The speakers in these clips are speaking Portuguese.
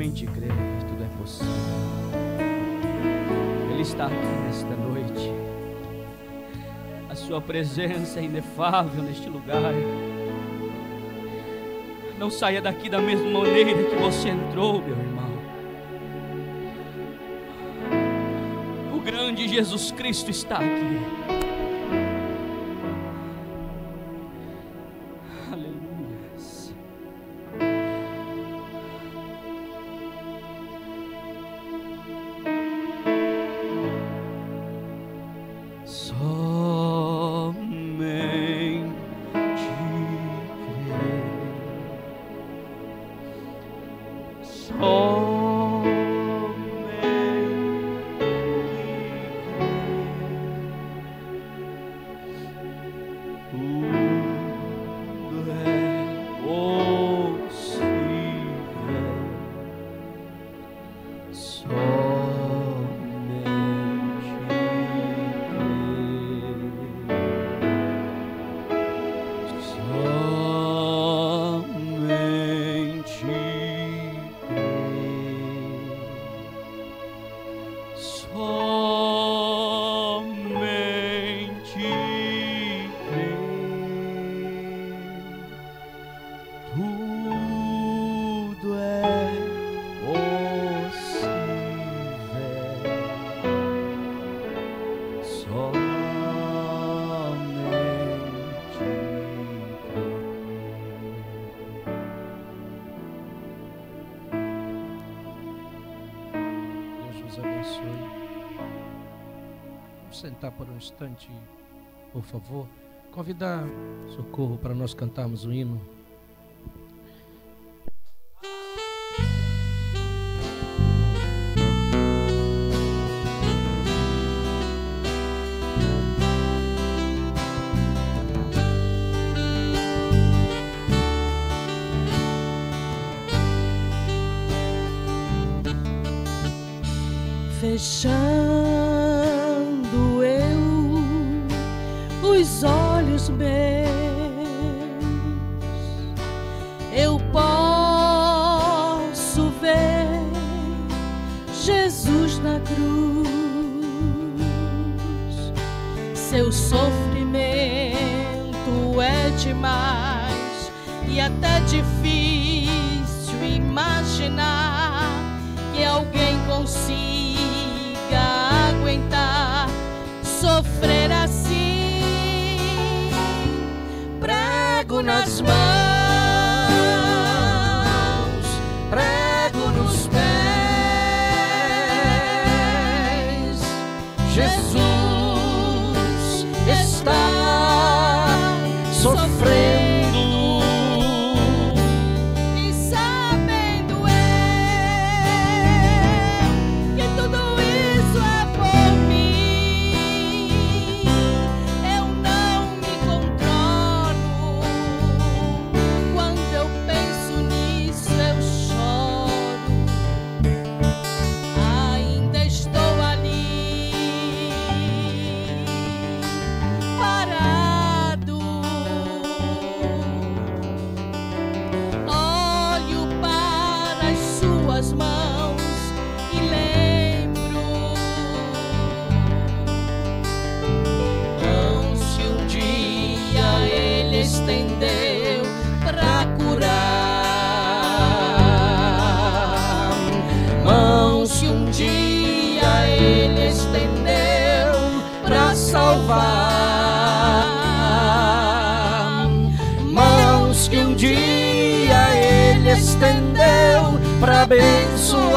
somente crer, tudo é possível. Ele está aqui nesta noite. A sua presença é inefável neste lugar. Não saia daqui da mesma maneira que você entrou, meu irmão. O grande Jesus Cristo está aqui. Aleluias. Sentar por um instante, por favor. Convidar Socorro para nós cantarmos o hino. Fechando eu os olhos meus, eu posso ver Jesus na cruz. Seu sofrimento é demais e até difícil imaginar que alguém consiga aguentar sofrer assim. Prego nas mãos, prego nos pés, Jesus está sofrendo. Estendeu para curar, mãos que um dia ele estendeu para salvar, mãos que um dia ele estendeu para abençoar,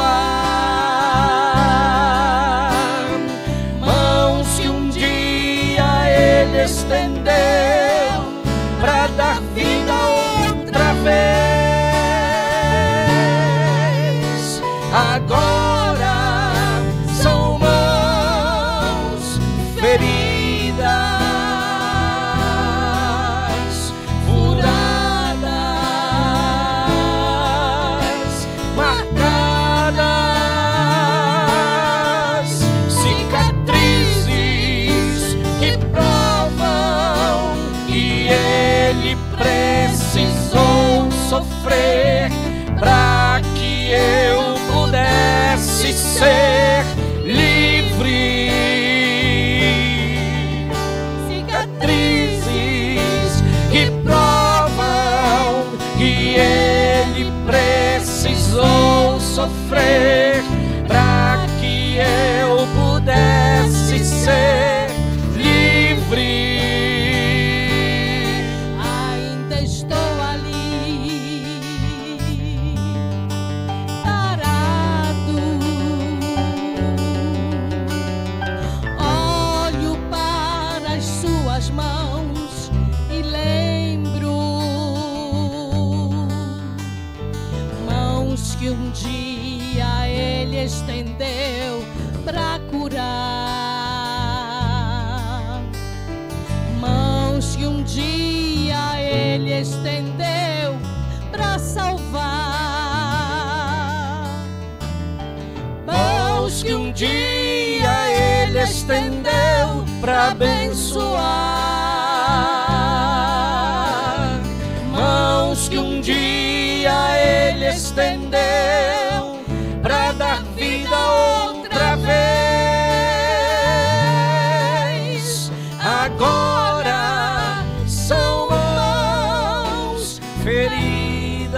mãos que um dia ele estendeu para dar vida outra vez. Agora são mãos feridas, furadas, marcadas, cicatrizes que provam que ele precisou sofrer para que eu Ele estendeu para curar, mãos que um dia Ele estendeu para salvar, mãos que um dia Ele estendeu para abençoar, mãos que um dia Ele estendeu para dar vida outra vez. Agora são mãos feridas,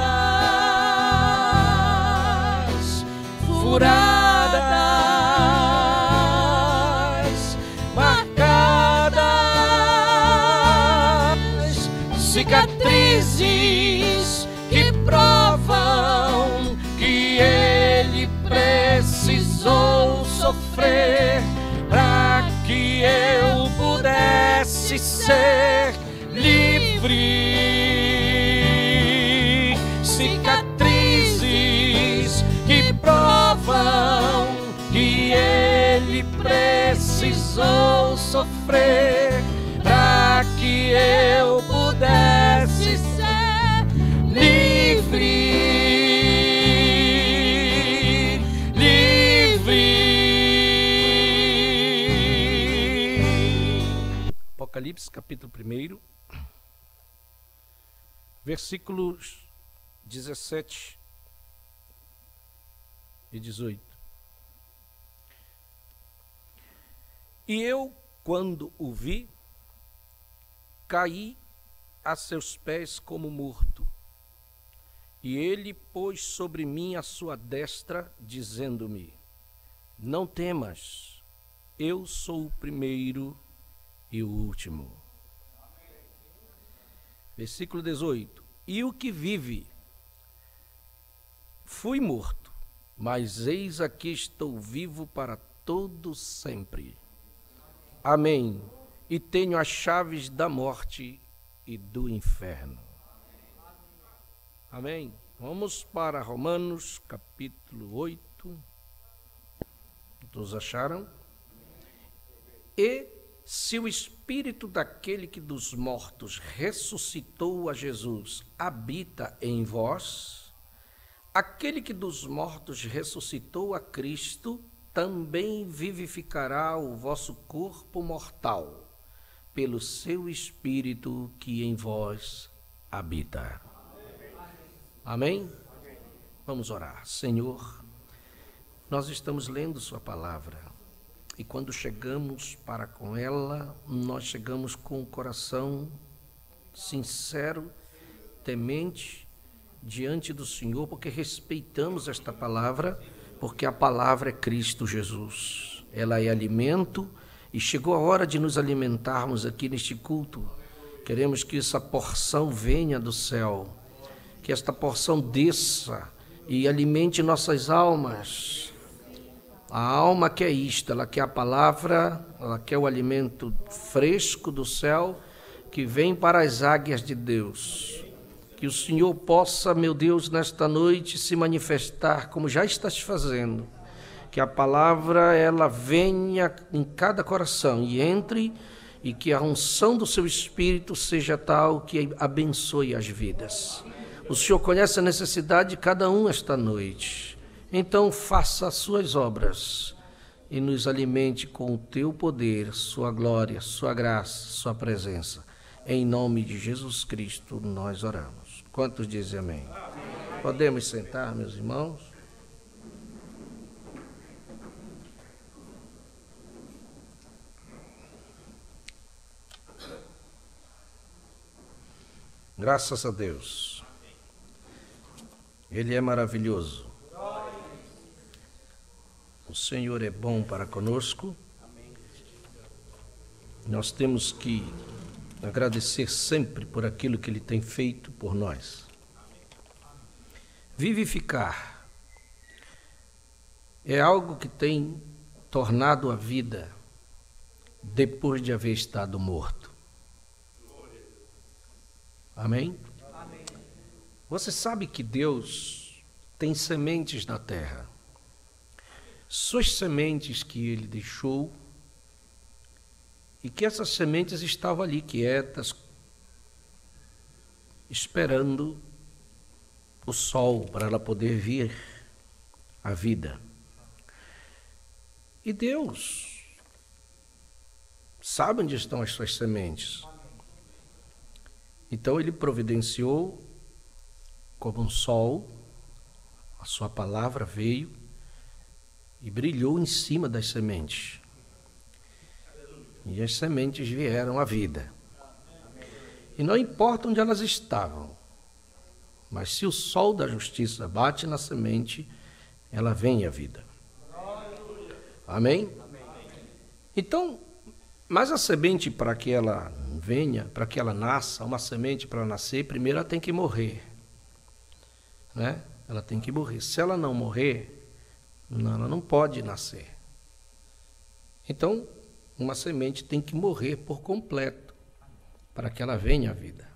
furadas, marcadas, cicatrizes que provam que Ele precisou sofrer para que eu pudesse ser livre. Cicatrizes que provam que Ele precisou sofrer para que eu pudesse ser livre. Apocalipse capítulo 1, versículos 17 e 18. E eu, quando o vi, caí a seus pés como morto. E ele pôs sobre mim a sua destra, dizendo-me: não temas, eu sou o primeiro e o último. Versículo 18. E o que vive, fui morto, mas eis aqui estou vivo para todo sempre. Amém. E tenho as chaves da morte e do inferno. Amém. Vamos para Romanos capítulo 8. Todos acharam? E se o Espírito daquele que dos mortos ressuscitou a Jesus habita em vós, aquele que dos mortos ressuscitou a Cristo também vivificará o vosso corpo mortal, pelo seu Espírito que em vós habita. Amém? Vamos orar. Senhor, nós estamos lendo sua palavra. E quando chegamos para com ela, nós chegamos com o coração sincero, temente, diante do Senhor, porque respeitamos esta palavra, porque a palavra é Cristo Jesus. Ela é alimento e chegou a hora de nos alimentarmos aqui neste culto. Queremos que essa porção venha do céu, que esta porção desça e alimente nossas almas. A alma quer isto, ela quer a palavra, ela quer o alimento fresco do céu que vem para as águias de Deus. Que o Senhor possa, meu Deus, nesta noite se manifestar como já estás fazendo. Que a palavra ela venha em cada coração e entre, e que a unção do seu Espírito seja tal que abençoe as vidas. O Senhor conhece a necessidade de cada um esta noite. Então faça as suas obras e nos alimente com o teu poder, sua glória, sua graça, sua presença. Em nome de Jesus Cristo nós oramos. Quantos dizem amém? Amém. Podemos sentar, meus irmãos? Graças a Deus. Ele é maravilhoso. O Senhor é bom para conosco. Nós temos que agradecer sempre por aquilo que Ele tem feito por nós. Vivificar é algo que tem tornado a vida depois de haver estado morto. Amém? Você sabe que Deus tem sementes na terra. suas sementes que ele deixou, e que essas sementes estavam ali quietas, esperando o sol para ela poder vir à vida. E Deus sabe onde estão as suas sementes. Então ele providenciou como um sol, a sua palavra veio e brilhou em cima das sementes. E as sementes vieram à vida. E não importa onde elas estavam, mas se o sol da justiça bate na semente, ela vem à vida. Amém? Então, mas a semente, para que ela venha, para que ela nasça, uma semente para nascer, primeiro ela tem que morrer. Né? Ela tem que morrer. Se ela não morrer, ela não pode nascer. Então, uma semente tem que morrer por completo para que ela venha à vida.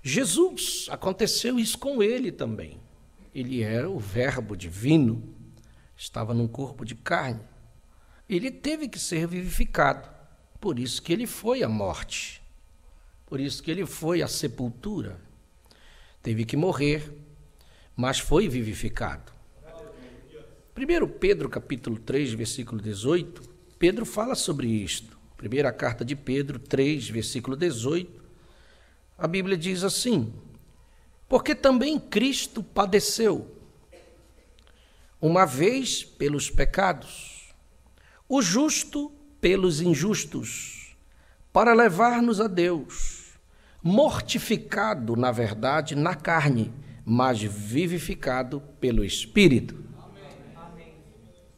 Jesus, aconteceu isso com ele também. Ele era o Verbo divino, estava num corpo de carne. Ele teve que ser vivificado, por isso que ele foi à morte, por isso que ele foi à sepultura. Teve que morrer, mas foi vivificado. 1 Pedro capítulo 3, versículo 18, Pedro fala sobre isto. Primeira carta de Pedro 3, versículo 18, a Bíblia diz assim: porque também Cristo padeceu, uma vez pelos pecados, o justo pelos injustos, para levar-nos a Deus, mortificado, na verdade, na carne, mas vivificado pelo Espírito.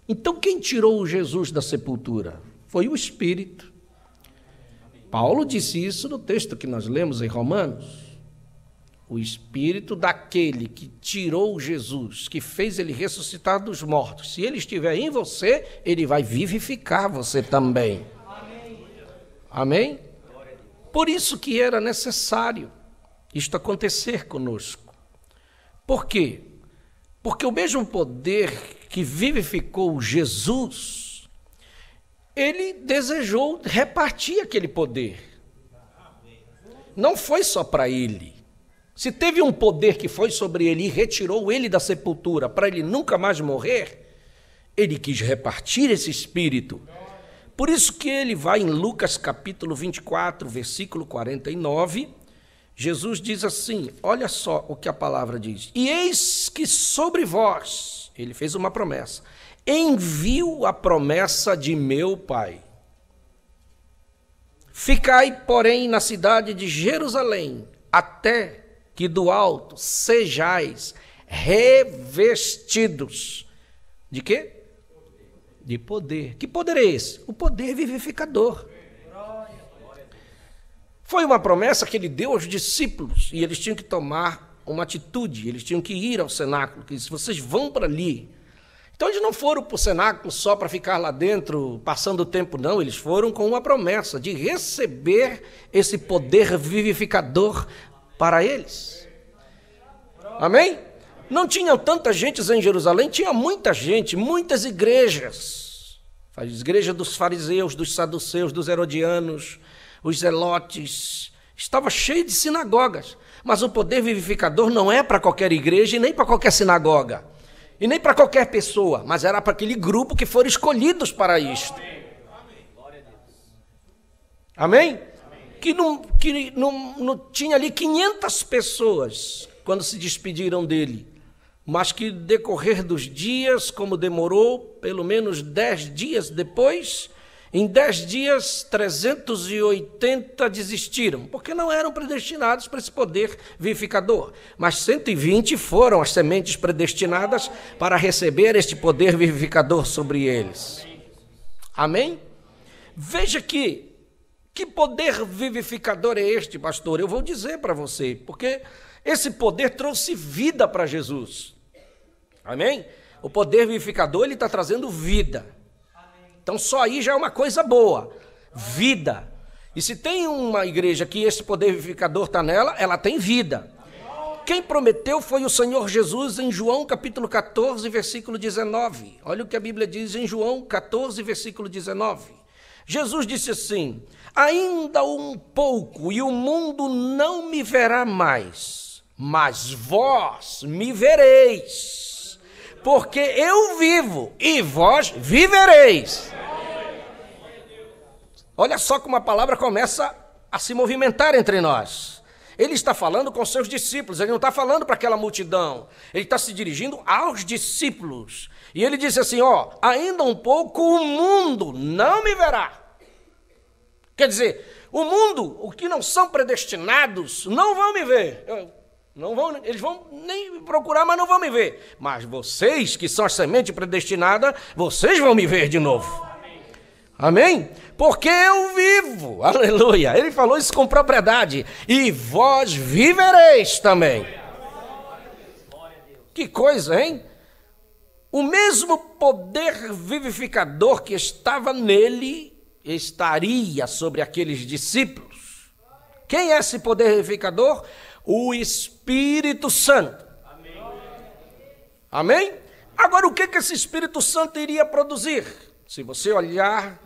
Então, quem tirou Jesus da sepultura? Foi o Espírito. Paulo disse isso no texto que nós lemos em Romanos. O Espírito daquele que tirou Jesus, que fez ele ressuscitar dos mortos, se ele estiver em você, ele vai vivificar você também. Amém? Por isso que era necessário isto acontecer conosco. Por quê? Porque o mesmo poder que vivificou Jesus, ele desejou repartir aquele poder. Não foi só para ele. Se teve um poder que foi sobre ele e retirou ele da sepultura para ele nunca mais morrer, ele quis repartir esse espírito. Por isso que ele vai em Lucas capítulo 24, versículo 49, Jesus diz assim, olha só o que a palavra diz: e eis que sobre vós, ele fez uma promessa, envio a promessa de meu Pai. Ficai, porém, na cidade de Jerusalém, até que do alto sejais revestidos. De quê? De poder. Que poder é esse? O poder vivificador. Foi uma promessa que ele deu aos discípulos, e eles tinham que tomar uma atitude, eles tinham que ir ao cenáculo, que disse, vocês vão para ali. Então eles não foram para o cenáculo só para ficar lá dentro, passando o tempo, não, eles foram com uma promessa de receber esse poder vivificador para eles. Amém? Não tinha tanta gente em Jerusalém, tinha muita gente, muitas igrejas. A igreja dos fariseus, dos saduceus, dos herodianos, os zelotes. Estava cheio de sinagogas. Mas o poder vivificador não é para qualquer igreja e nem para qualquer sinagoga. E nem para qualquer pessoa, mas era para aquele grupo que foram escolhidos para isto. Amém? Que não tinha ali 500 pessoas quando se despediram dele, mas que decorrer dos dias, como demorou pelo menos 10 dias depois, em 10 dias 380 desistiram, porque não eram predestinados para esse poder vivificador, mas 120 foram as sementes predestinadas para receber este poder vivificador sobre eles. Amém? Veja que poder vivificador é este, pastor? Eu vou dizer para você, porque esse poder trouxe vida para Jesus. Amém? O poder vivificador, ele está trazendo vida. Então só aí já é uma coisa boa. Vida. E se tem uma igreja que esse poder vivificador está nela, ela tem vida. Quem prometeu foi o Senhor Jesus em João capítulo 14, versículo 19. Olha o que a Bíblia diz em João 14, versículo 19. Jesus disse assim: ainda um pouco e o mundo não me verá mais, mas vós me vereis, porque eu vivo e vós vivereis. Olha só como a palavra começa a se movimentar entre nós. Ele está falando com seus discípulos, ele não está falando para aquela multidão, ele está se dirigindo aos discípulos. E ele disse assim, ó, ainda um pouco o mundo não me verá. Quer dizer, o mundo, os que não são predestinados, não vão me ver. Eles vão nem me procurar, mas não vão me ver. Mas vocês, que são a semente predestinada, vocês vão me ver de novo. Amém? Porque eu vivo, aleluia. Ele falou isso com propriedade. E vós vivereis também. Que coisa, hein? O mesmo poder vivificador que estava nele, estaria sobre aqueles discípulos. Quem é esse poder vivificador? O Espírito Santo. Amém? Agora, o que esse Espírito Santo iria produzir? Se você olhar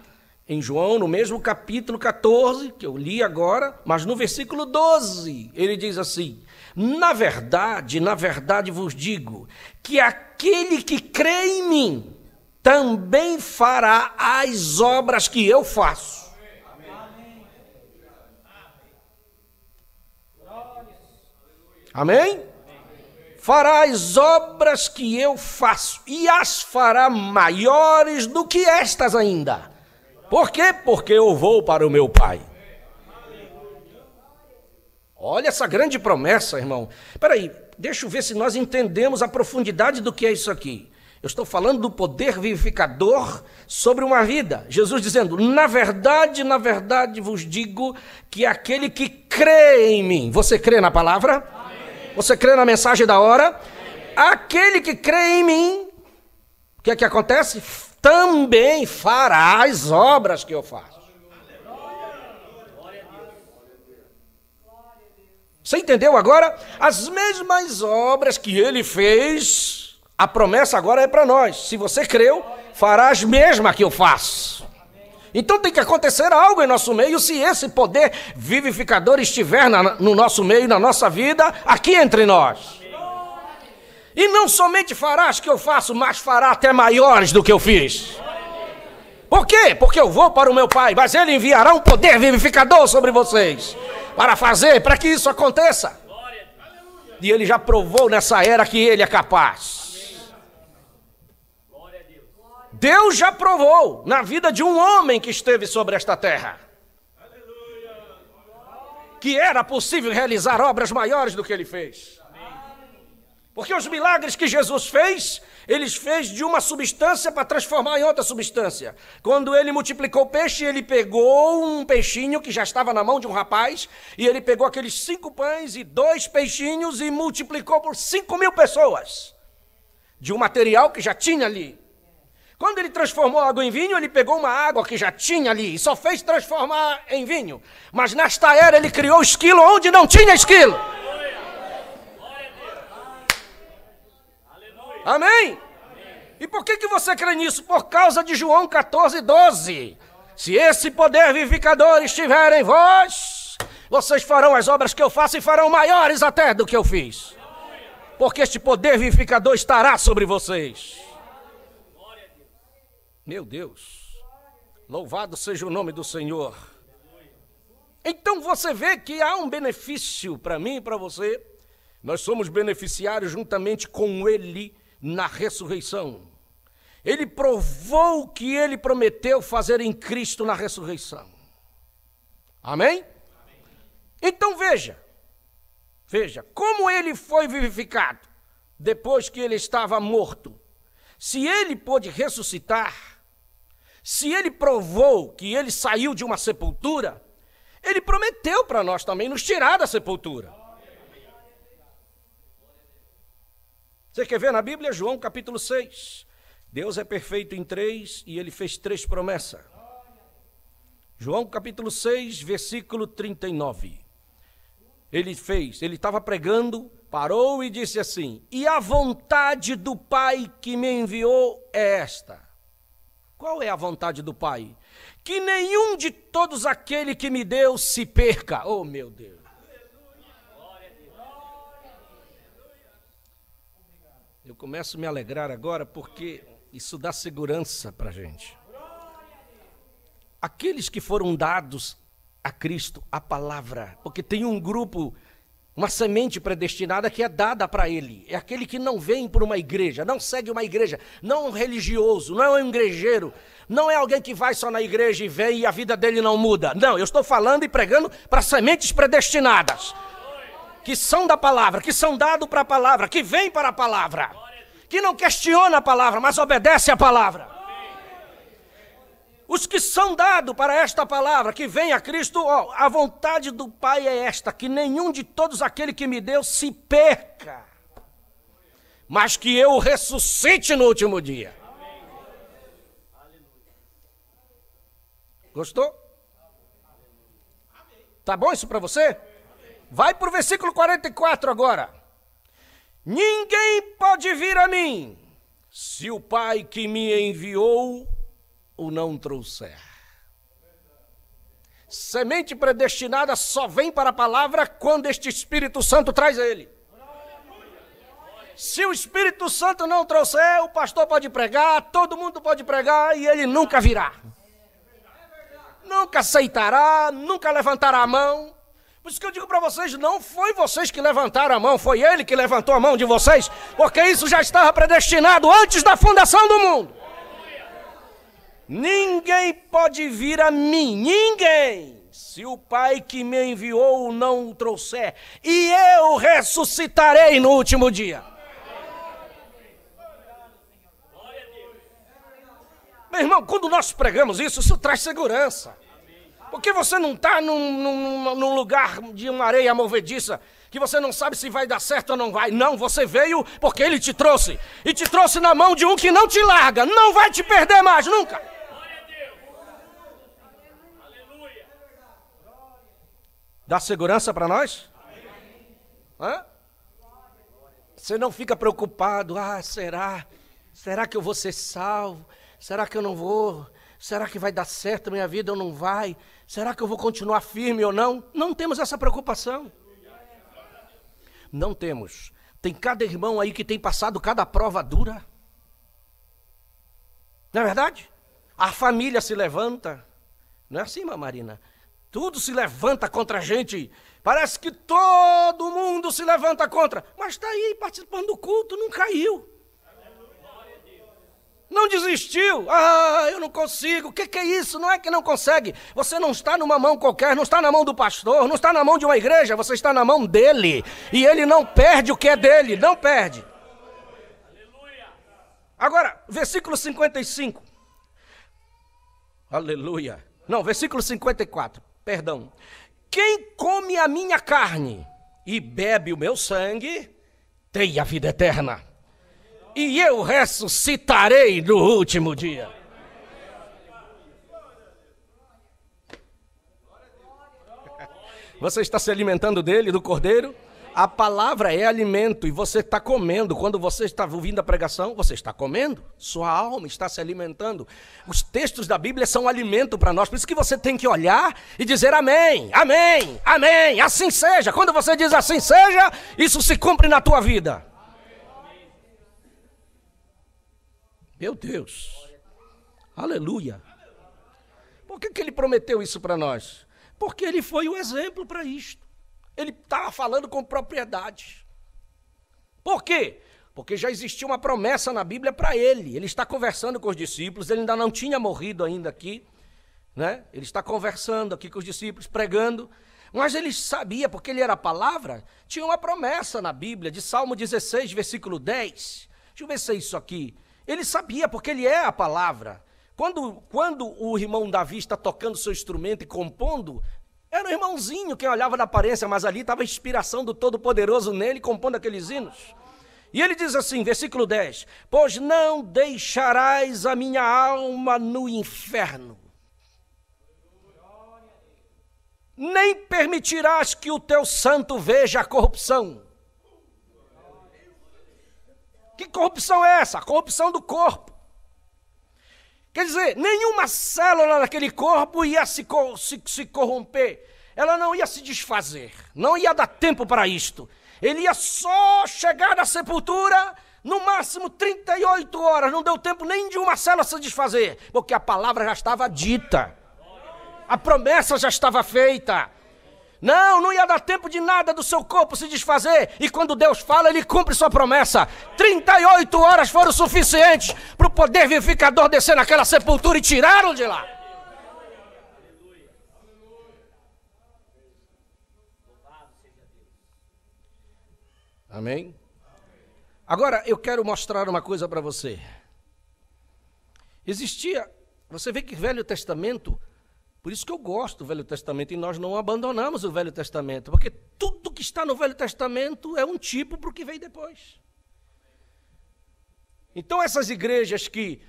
em João, no mesmo capítulo 14, que eu li agora, mas no versículo 12, ele diz assim: na verdade vos digo, que aquele que crê em mim, também fará as obras que eu faço. Amém? Fará as obras que eu faço, e as fará maiores do que estas ainda. Por quê? Porque eu vou para o meu Pai. Olha essa grande promessa, irmão. Espera aí, deixa eu ver se nós entendemos a profundidade do que é isso aqui. Eu estou falando do poder vivificador sobre uma vida. Jesus dizendo, na verdade vos digo que aquele que crê em mim. Você crê na palavra? Amém. Você crê na mensagem da hora? Amém. Aquele que crê em mim, o que é que acontece? Também fará as obras que eu faço. Você entendeu agora? As mesmas obras que ele fez, a promessa agora é para nós. Se você creu, fará as mesmas que eu faço. Então tem que acontecer algo em nosso meio, se esse poder vivificador estiver no nosso meio, na nossa vida, aqui entre nós. E não somente fará as que eu faço, mas fará até maiores do que eu fiz. Por quê? Porque eu vou para o meu Pai, mas Ele enviará um poder vivificador sobre vocês, para que isso aconteça. E Ele já provou nessa era que Ele é capaz. Deus já provou na vida de um homem que esteve sobre esta terra, que era possível realizar obras maiores do que Ele fez. Porque os milagres que Jesus fez, Ele fez de uma substância para transformar em outra substância. Quando Ele multiplicou o peixe, Ele pegou um peixinho que já estava na mão de um rapaz, e Ele pegou aqueles 5 pães e 2 peixinhos e multiplicou por 5.000 pessoas, de um material que já tinha ali. Quando Ele transformou água em vinho, Ele pegou uma água que já tinha ali e só fez transformar em vinho. Mas nesta era Ele criou esquilo onde não tinha esquilo. Amém? E por que você crê nisso? Por causa de João 14, 12. Se esse poder vivificador estiver em vós, vocês farão as obras que eu faço e farão maiores até do que eu fiz. Porque este poder vivificador estará sobre vocês. Meu Deus, louvado seja o nome do Senhor. Então você vê que há um benefício para mim e para você. Nós somos beneficiários juntamente com Ele na ressurreição. Ele provou o que Ele prometeu fazer em Cristo na ressurreição. Amém? Então veja como Ele foi vivificado depois que Ele estava morto. Se Ele pôde ressuscitar, se Ele provou que Ele saiu de uma sepultura, Ele prometeu para nós também nos tirar da sepultura. Você quer ver na Bíblia? João capítulo 6. Deus é perfeito em 3 e Ele fez 3 promessas. João capítulo 6, versículo 39. Ele estava pregando Parou e disse assim: e a vontade do Pai que me enviou é esta. Qual é a vontade do Pai? Que nenhum de todos aquele que me deu se perca. Oh, meu Deus. Eu começo a me alegrar agora porque isso dá segurança para a gente. Aqueles que foram dados a Cristo, a palavra, porque tem um grupo, uma semente predestinada que é dada para ele. É aquele que não vem por uma igreja, não segue uma igreja, não é um religioso, não é um igrejeiro, não é alguém que vai só na igreja e vem e a vida dele não muda. Não, eu estou falando e pregando para sementes predestinadas, que são da palavra, que são dados para a palavra, que vêm para a palavra, que não questiona a palavra, mas obedece a palavra. Os que são dados para esta palavra, que vem a Cristo, ó, a vontade do Pai é esta, que nenhum de todos aquele que me deu se perca, mas que eu ressuscite no último dia. Gostou? Tá bom isso para você? Vai para o versículo 44 agora. Ninguém pode vir a mim, se o Pai que me enviou o não trouxer. Semente predestinada só vem para a palavra quando este Espírito Santo traz ele. Se o Espírito Santo não trouxer, o pastor pode pregar, todo mundo pode pregar e ele nunca virá. Nunca aceitará, nunca levantará a mão. Por isso que eu digo para vocês, não foi vocês que levantaram a mão, foi ele que levantou a mão de vocês, porque isso já estava predestinado antes da fundação do mundo. Ninguém pode vir a mim, ninguém, se o Pai que me enviou não o trouxer, e eu ressuscitarei no último dia. Meu irmão, quando nós pregamos isso traz segurança. Porque você não está num lugar de uma areia movediça, que você não sabe se vai dar certo ou não vai. Não, você veio porque ele te trouxe. E te trouxe na mão de um que não te larga, não vai te perder mais, nunca. Dá segurança para nós? Hã? Você não fica preocupado, será que eu vou ser salvo? Será que eu não vou? Será que vai dar certo a minha vida ou não vai? Será que eu vou continuar firme ou não? Não temos essa preocupação. Não temos. Tem cada irmão aí que tem passado cada prova dura. Não é verdade? A família se levanta. Não é assim, Marina? Tudo se levanta contra a gente. Parece que todo mundo se levanta contra. Mas está aí participando do culto, não caiu. Não desistiu. Eu não consigo. O que é isso? Não é que não consegue. Você não está numa mão qualquer, não está na mão do pastor, não está na mão de uma igreja, você está na mão dele. E ele não perde o que é dele, não perde. Agora, versículo 55. Aleluia. Não, versículo 54. Perdão. Quem come a minha carne e bebe o meu sangue, tem a vida eterna. E eu ressuscitarei no último dia. Você está se alimentando dele, do Cordeiro? A palavra é alimento e você está comendo. Quando você está ouvindo a pregação, você está comendo. Sua alma está se alimentando. Os textos da Bíblia são alimento para nós. Por isso que você tem que olhar e dizer amém, amém, amém. Assim seja. Quando você diz assim seja, isso se cumpre na tua vida. Meu Deus. Aleluia. Por que ele prometeu isso para nós? Porque ele foi o exemplo para isto. Ele estava falando com propriedade. Por quê? Porque já existia uma promessa na Bíblia para ele. Ele está conversando com os discípulos, ele ainda não tinha morrido ainda aqui, né? Ele está conversando aqui com os discípulos, pregando, mas ele sabia, porque ele era a palavra, tinha uma promessa na Bíblia, de Salmo 16, versículo 10. Deixa eu ver se é isso aqui. Ele sabia, porque ele é a palavra. Quando o irmão Davi está tocando seu instrumento e compondo, era o irmãozinho quem olhava na aparência, mas ali estava a inspiração do Todo-Poderoso nele, compondo aqueles hinos. E ele diz assim, versículo 10, pois não deixarás a minha alma no inferno, nem permitirás que o teu santo veja a corrupção. Que corrupção é essa? A corrupção do corpo. Quer dizer, nenhuma célula daquele corpo ia se corromper. Ela não ia se desfazer. Não ia dar tempo para isto. Ele ia só chegar na sepultura, no máximo 38 horas. Não deu tempo nem de uma célula se desfazer. Porque a palavra já estava dita. A promessa já estava feita. Não ia dar tempo de nada do seu corpo se desfazer. E quando Deus fala, Ele cumpre sua promessa. 38 horas foram suficientes para o poder vivificador descer naquela sepultura e tirá-lo de lá. Amém? Agora, eu quero mostrar uma coisa para você. Você vê que Velho Testamento... Por isso que eu gosto do Velho Testamento e nós não abandonamos o Velho Testamento, porque tudo que está no Velho Testamento é um tipo para o que vem depois. Então essas igrejas que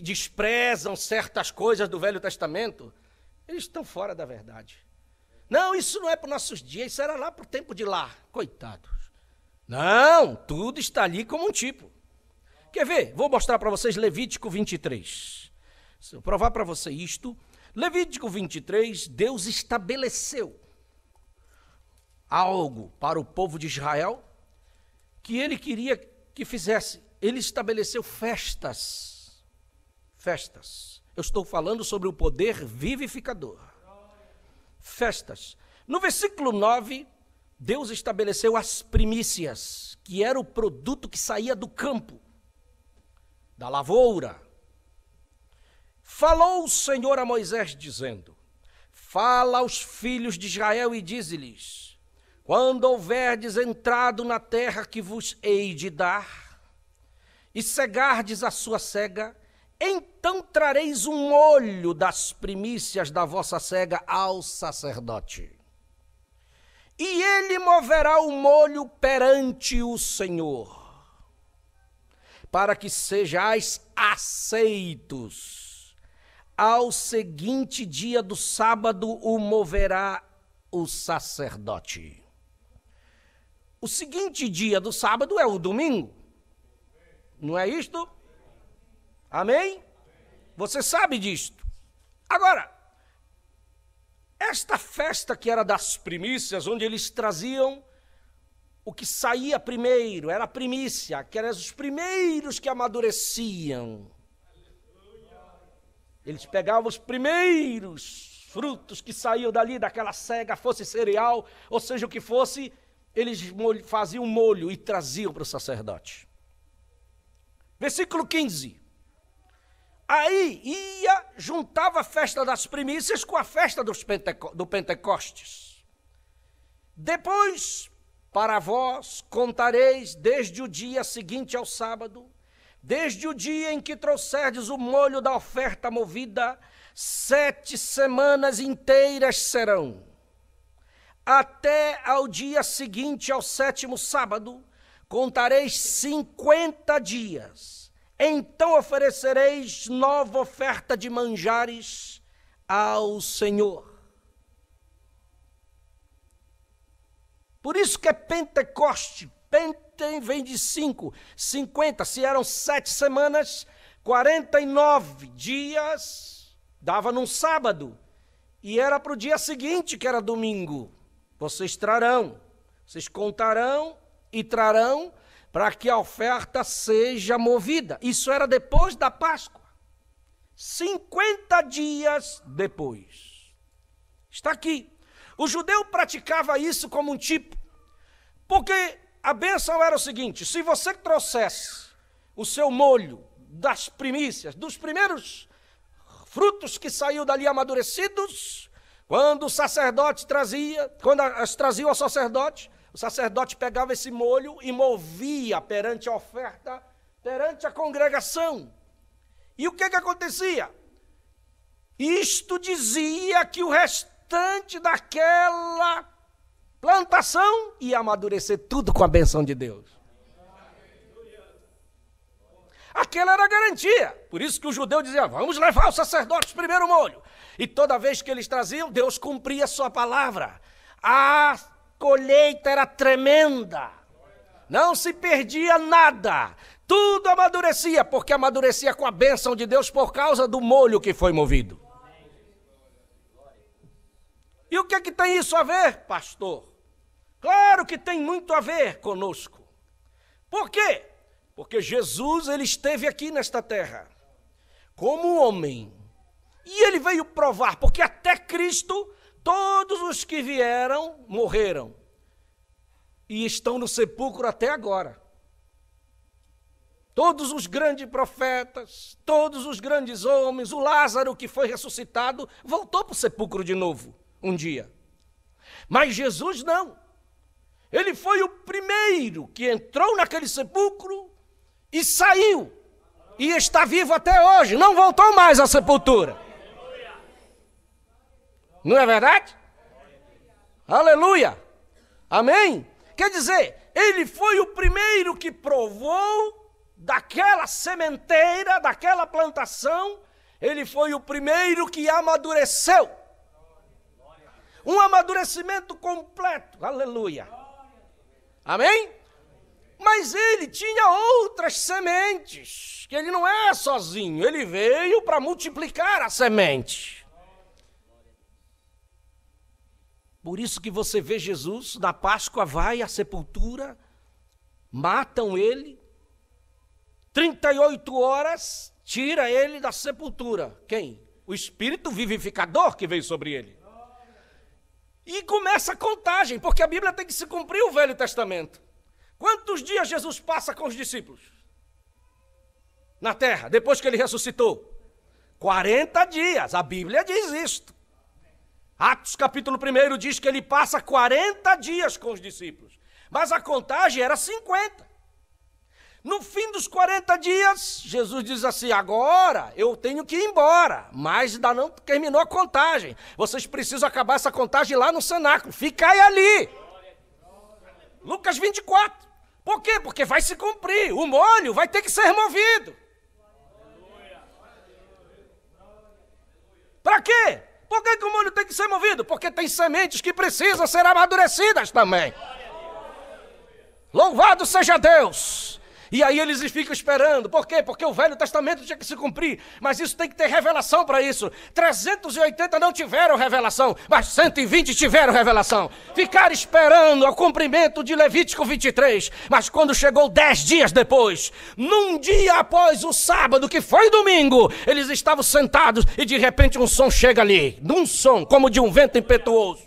desprezam certas coisas do Velho Testamento, eles estão fora da verdade. Não, isso não é para os nossos dias, isso era lá para o tempo de lá. Coitados. Não, tudo está ali como um tipo. Quer ver? Vou mostrar para vocês Levítico 23. Se eu provar para você isto... Levítico 23, Deus estabeleceu algo para o povo de Israel que Ele queria que fizesse. Ele estabeleceu festas. Festas. Eu estou falando sobre o poder vivificador. Festas. No versículo 9, Deus estabeleceu as primícias, que era o produto que saía do campo, da lavoura. Falou o Senhor a Moisés, dizendo: fala aos filhos de Israel e dize-lhes: quando houverdes entrado na terra que vos hei de dar, e cegardes a sua cega, então trareis um molho das primícias da vossa cega ao sacerdote. E ele moverá o molho perante o Senhor, para que sejais aceitos. Ao seguinte dia do sábado o moverá o sacerdote. O seguinte dia do sábado é o domingo. Não é isto? Amém? Você sabe disto. Agora, esta festa que era das primícias, onde eles traziam o que saía primeiro, era a primícia, que eram os primeiros que amadureciam. Eles pegavam os primeiros frutos que saíam dali, daquela cega, fosse cereal, ou seja o que fosse, eles faziam molho e traziam para o sacerdote. Versículo 15. Aí juntava a festa das primícias com a festa do Pentecostes. Depois, para vós, contareis desde o dia seguinte ao sábado, desde o dia em que trouxerdes o molho da oferta movida, 7 semanas inteiras serão. Até ao dia seguinte, ao 7º sábado, contareis 50 dias. Então oferecereis nova oferta de manjares ao Senhor. Por isso que é Pentecoste. Pente vem de 5, 50, se eram 7 semanas, 49 dias, dava num sábado, e era para o dia seguinte, que era domingo. Vocês contarão e trarão para que a oferta seja movida. Isso era depois da Páscoa, 50 dias depois. Está aqui. O judeu praticava isso como um tipo, porque a bênção era o seguinte: se você trouxesse o seu molho das primícias, dos primeiros frutos que saíam dali amadurecidos, quando o sacerdote trazia, quando as traziam ao sacerdote, o sacerdote pegava esse molho e movia perante a oferta, perante a congregação. E o que acontecia? Isto dizia que o restante daquela plantação ia amadurecer tudo com a benção de Deus. Aquela era a garantia. Por isso que o judeu dizia: vamos levar aos sacerdotes primeiro o molho. E toda vez que eles traziam, Deus cumpria a sua palavra. A colheita era tremenda. Não se perdia nada. Tudo amadurecia, porque amadurecia com a bênção de Deus por causa do molho que foi movido. E o que é que tem isso a ver, pastor? Claro que tem muito a ver conosco. Por quê? Porque Jesus, ele esteve aqui nesta terra como homem. E ele veio provar, porque até Cristo, todos os que vieram, morreram. E estão no sepulcro até agora. Todos os grandes profetas, todos os grandes homens, o Lázaro que foi ressuscitado, voltou para o sepulcro de novo, um dia. Mas Jesus não. Ele foi o primeiro que entrou naquele sepulcro e saiu. E está vivo até hoje, não voltou mais à sepultura. Não é verdade? Aleluia! Amém? Quer dizer, ele foi o primeiro que provou daquela sementeira, daquela plantação, ele foi o primeiro que amadureceu. Um amadurecimento completo, aleluia. Amém? Mas ele tinha outras sementes, que ele não é sozinho, ele veio para multiplicar a semente. Por isso que você vê Jesus, na Páscoa vai à sepultura, matam ele, 38 horas, tira ele da sepultura. Quem? O Espírito vivificador que veio sobre ele. E começa a contagem, porque a Bíblia tem que se cumprir o Velho Testamento. Quantos dias Jesus passa com os discípulos? Na terra, depois que ele ressuscitou? 40 dias, a Bíblia diz isto. Atos capítulo 1 diz que ele passa 40 dias com os discípulos. Mas a contagem era 50. No fim dos 40 dias, Jesus diz assim, agora eu tenho que ir embora, mas ainda não terminou a contagem. Vocês precisam acabar essa contagem lá no cenáculo, ficai ali. Lucas 24. Por quê? Porque vai se cumprir, o molho vai ter que ser movido. Para quê? Por que o molho tem que ser movido? Porque tem sementes que precisam ser amadurecidas também. Louvado seja Deus! E aí eles ficam esperando. Por quê? Porque o Velho Testamento tinha que se cumprir. Mas isso tem que ter revelação para isso. 380 não tiveram revelação, mas 120 tiveram revelação. Ficaram esperando o cumprimento de Levítico 23. Mas quando chegou 10 dias depois, num dia após o sábado, que foi domingo, eles estavam sentados e de repente um som chega ali. Um som como de um vento impetuoso.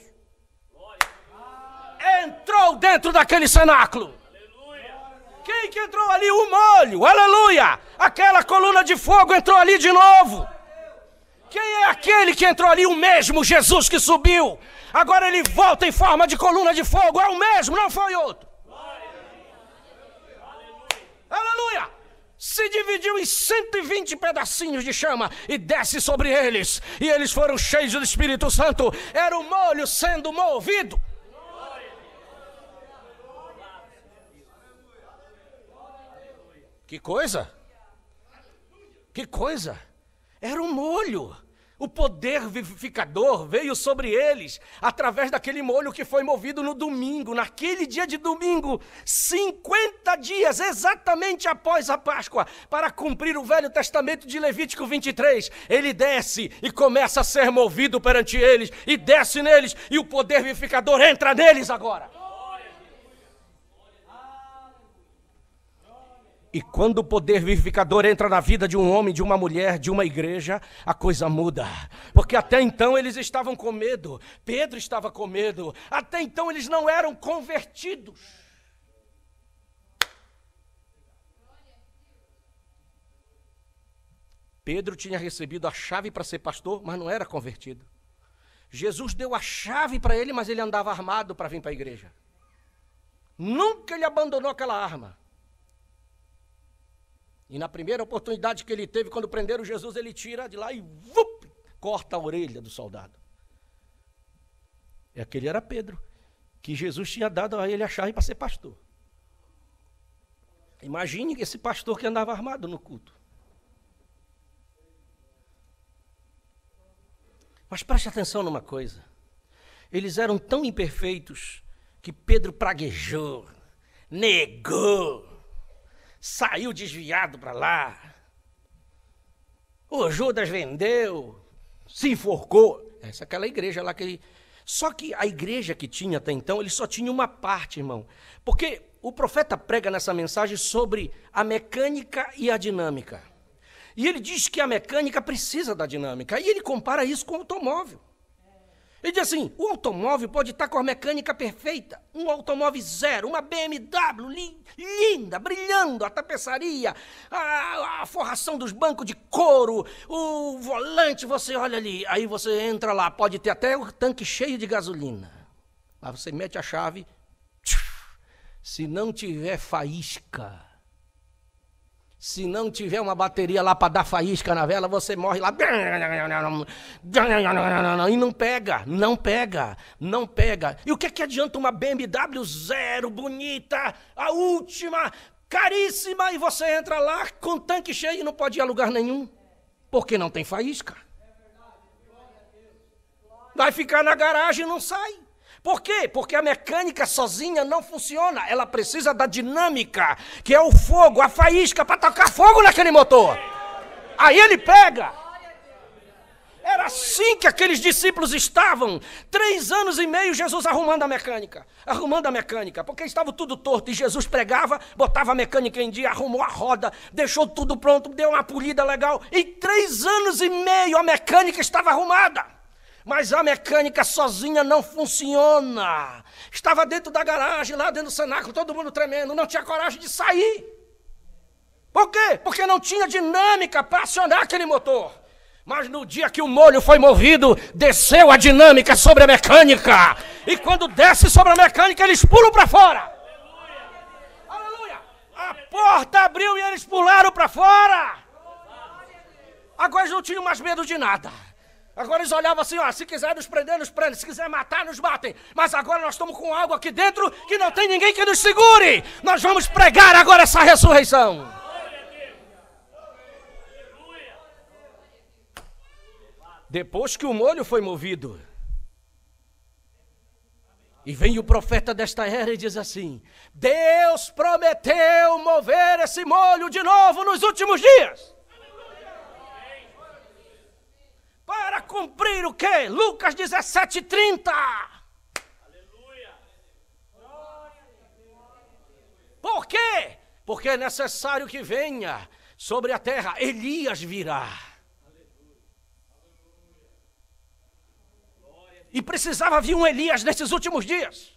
Entrou dentro daquele cenáculo. Quem que entrou ali? O molho, aleluia! Aquela coluna de fogo entrou ali de novo. Quem é aquele que entrou ali? O mesmo Jesus que subiu. Agora ele volta em forma de coluna de fogo. É o mesmo, não foi outro. Aleluia! Se dividiu em 120 pedacinhos de chama e desce sobre eles. E eles foram cheios do Espírito Santo. Era o molho sendo movido. Que coisa? Que coisa? Era um molho. O poder vivificador veio sobre eles através daquele molho que foi movido no domingo, naquele dia de domingo, 50 dias exatamente após a Páscoa, para cumprir o Velho Testamento de Levítico 23. Ele desce e começa a ser movido perante eles, e desce neles, e o poder vivificador entra neles agora. E quando o poder vivificador entra na vida de um homem, de uma mulher, de uma igreja, a coisa muda. Porque até então eles estavam com medo. Pedro estava com medo. Até então eles não eram convertidos. Pedro tinha recebido a chave para ser pastor, mas não era convertido. Jesus deu a chave para ele, mas ele andava armado para vir para a igreja. Nunca ele abandonou aquela arma. E na primeira oportunidade que ele teve, quando prenderam Jesus, ele tira de lá e corta a orelha do soldado. E aquele era Pedro, que Jesus tinha dado a ele a chave para ser pastor. Imagine esse pastor que andava armado no culto. Mas preste atenção numa coisa. Eles eram tão imperfeitos que Pedro praguejou, negou. saiu desviado para lá. O Judas vendeu, se enforcou. Essa é aquela igreja lá que ele... Só que a igreja que tinha até então, ele só tinha uma parte, irmão. Porque o profeta prega nessa mensagem sobre a mecânica e a dinâmica. E ele diz que a mecânica precisa da dinâmica. E ele compara isso com o automóvel. Ele diz assim, o automóvel pode estar com a mecânica perfeita. Um automóvel zero, uma BMW linda, brilhando, a tapeçaria, a forração dos bancos de couro, o volante, você olha ali, aí você entra lá, pode ter até o tanque cheio de gasolina. Aí você mete a chave, se não tiver faísca, se não tiver uma bateria lá para dar faísca na vela, você morre lá. E não pega, não pega, não pega. E o que adianta uma BMW zero, bonita, a última, caríssima, e você entra lá com tanque cheio e não pode ir a lugar nenhum? Porque não tem faísca. Vai ficar na garagem e não sai. Por quê? Porque a mecânica sozinha não funciona. Ela precisa da dinâmica, que é o fogo, a faísca, para tocar fogo naquele motor. Aí ele pega. Era assim que aqueles discípulos estavam. 3 anos e meio Jesus arrumando a mecânica, porque estava tudo torto. E Jesus pregava, botava a mecânica em dia, arrumou a roda, deixou tudo pronto, deu uma polida legal. Em 3 anos e meio a mecânica estava arrumada. Mas a mecânica sozinha não funciona. Estava dentro da garagem, lá dentro do cenáculo, todo mundo tremendo, não tinha coragem de sair. Por quê? Porque não tinha dinâmica para acionar aquele motor. Mas no dia que o molho foi movido, desceu a dinâmica sobre a mecânica. E quando desce sobre a mecânica, eles pulam para fora. Aleluia! A porta abriu e eles pularam para fora. Agora eles não tinham mais medo de nada. Agora eles olhavam assim, ó, se quiser nos prender, nos prendem, se quiser matar, nos matem. Mas agora nós estamos com algo aqui dentro que não tem ninguém que nos segure. Nós vamos pregar agora essa ressurreição. Depois que o molho foi movido, e vem o profeta desta era e diz assim, Deus prometeu mover esse molho de novo nos últimos dias. Para cumprir o quê? Lucas 17:30. Aleluia. Por quê? Porque é necessário que venha sobre a terra. Elias virá. E precisava vir um Elias nesses últimos dias.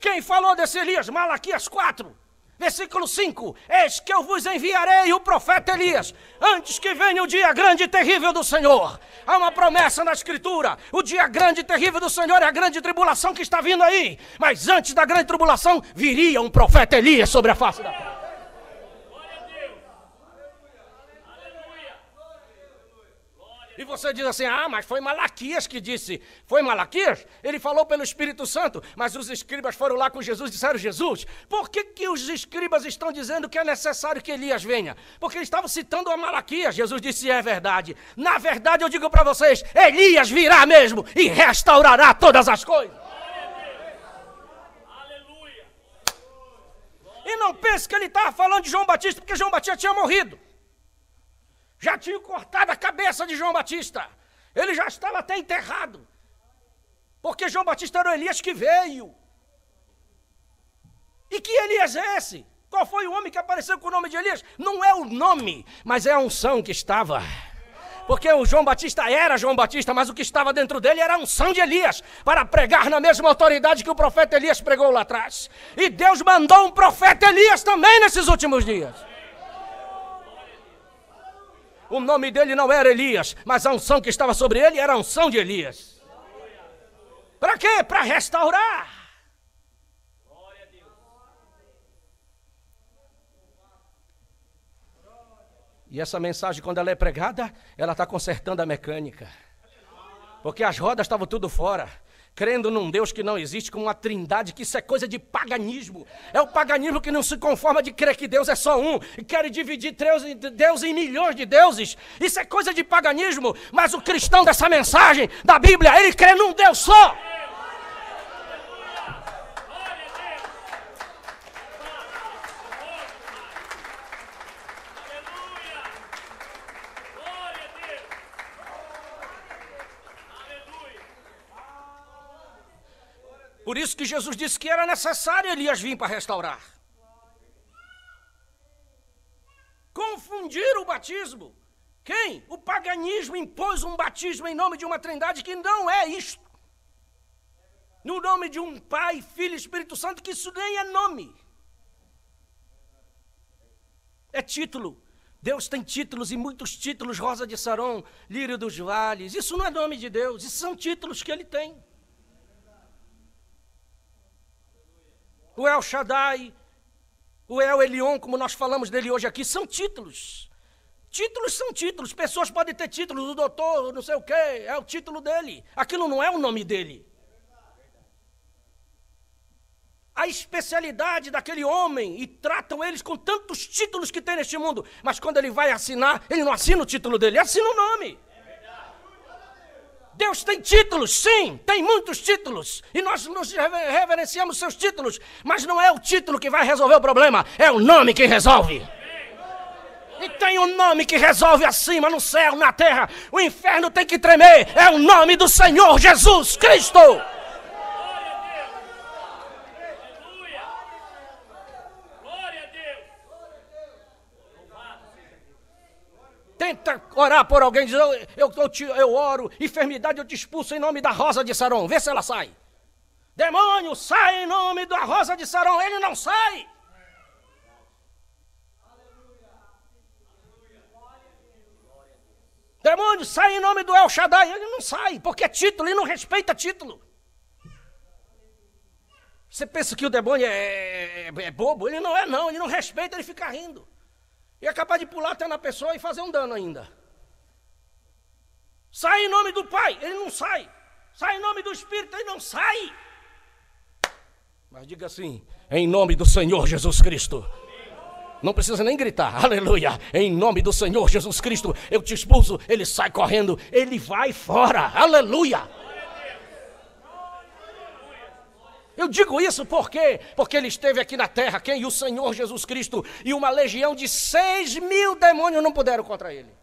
Quem falou desse Elias? Malaquias 4. Versículo 5, eis que eu vos enviarei o profeta Elias, antes que venha o dia grande e terrível do Senhor. Há uma promessa na Escritura, o dia grande e terrível do Senhor é a grande tribulação que está vindo aí. Mas antes da grande tribulação, viria um profeta Elias sobre a face da terra. E você diz assim, mas foi Malaquias que disse. Foi Malaquias? Ele falou pelo Espírito Santo, mas os escribas foram lá com Jesus e disseram, Jesus, por que os escribas estão dizendo que é necessário que Elias venha? Porque eles estavam citando a Malaquias. Jesus disse, é verdade. Na verdade eu digo para vocês, Elias virá mesmo e restaurará todas as coisas. Aleluia. E não pense que ele estava falando de João Batista, porque João Batista tinha morrido. Já tinha cortado a cabeça de João Batista. Ele já estava até enterrado. Porque João Batista era o Elias que veio. E que Elias é esse? Qual foi o homem que apareceu com o nome de Elias? Não é o nome, mas é a unção que estava. Porque o João Batista era João Batista, mas o que estava dentro dele era a unção de Elias, para pregar na mesma autoridade que o profeta Elias pregou lá atrás. E Deus mandou um profeta Elias também nesses últimos dias. O nome dele não era Elias, mas a unção que estava sobre ele era a unção de Elias. Para quê? Para restaurar. E essa mensagem, quando ela é pregada, ela está consertando a mecânica. Porque as rodas estavam tudo fora. Crendo num Deus que não existe, com uma trindade, que isso é coisa de paganismo. É o paganismo que não se conforma de crer que Deus é só um, e quer dividir Deus em milhões de deuses. Isso é coisa de paganismo, mas o cristão dessa mensagem, da Bíblia, ele crê num Deus só. Por isso que Jesus disse que era necessário Elias vir para restaurar. Confundir o batismo. Quem? O paganismo impôs um batismo em nome de uma trindade que não é isto. No nome de um Pai, Filho e Espírito Santo, que isso nem é nome. É título. Deus tem títulos e muitos títulos, Rosa de Saron, Lírio dos Vales. Isso não é nome de Deus, isso são títulos que ele tem. O El Shaddai, o El Elyon, como nós falamos dele hoje aqui, são títulos. Títulos são títulos. Pessoas podem ter títulos, o doutor, não sei o quê, é o título dele. Aquilo não é o nome dele. A especialidade daquele homem, e tratam eles com tantos títulos que tem neste mundo, mas quando ele vai assinar, ele não assina o título dele, ele assina o nome. Deus tem títulos, sim, tem muitos títulos, e nós nos reverenciamos seus títulos, mas não é o título que vai resolver o problema, é o nome que resolve. E tem um nome que resolve acima, no céu, na terra, o inferno tem que tremer, é o nome do Senhor Jesus Cristo. Tenta orar por alguém, diz, eu oro, enfermidade eu te expulso em nome da Rosa de Saron, vê se ela sai. Demônio, sai em nome da Rosa de Saron, ele não sai. Demônio, sai em nome do El Shaddai, ele não sai, porque é título, ele não respeita título. Você pensa que o demônio é bobo? Ele não é não, ele não respeita, ele fica rindo. E é capaz de pular até na pessoa e fazer um dano ainda. Sai em nome do Pai, ele não sai. Sai em nome do Espírito, ele não sai. Mas diga assim, em nome do Senhor Jesus Cristo. Não precisa nem gritar, aleluia. Em nome do Senhor Jesus Cristo, eu te expulso. Ele sai correndo, ele vai fora, aleluia. Eu digo isso por quê? Porque ele esteve aqui na terra, quem? O Senhor Jesus Cristo, e uma legião de 6.000 demônios não puderam contra ele.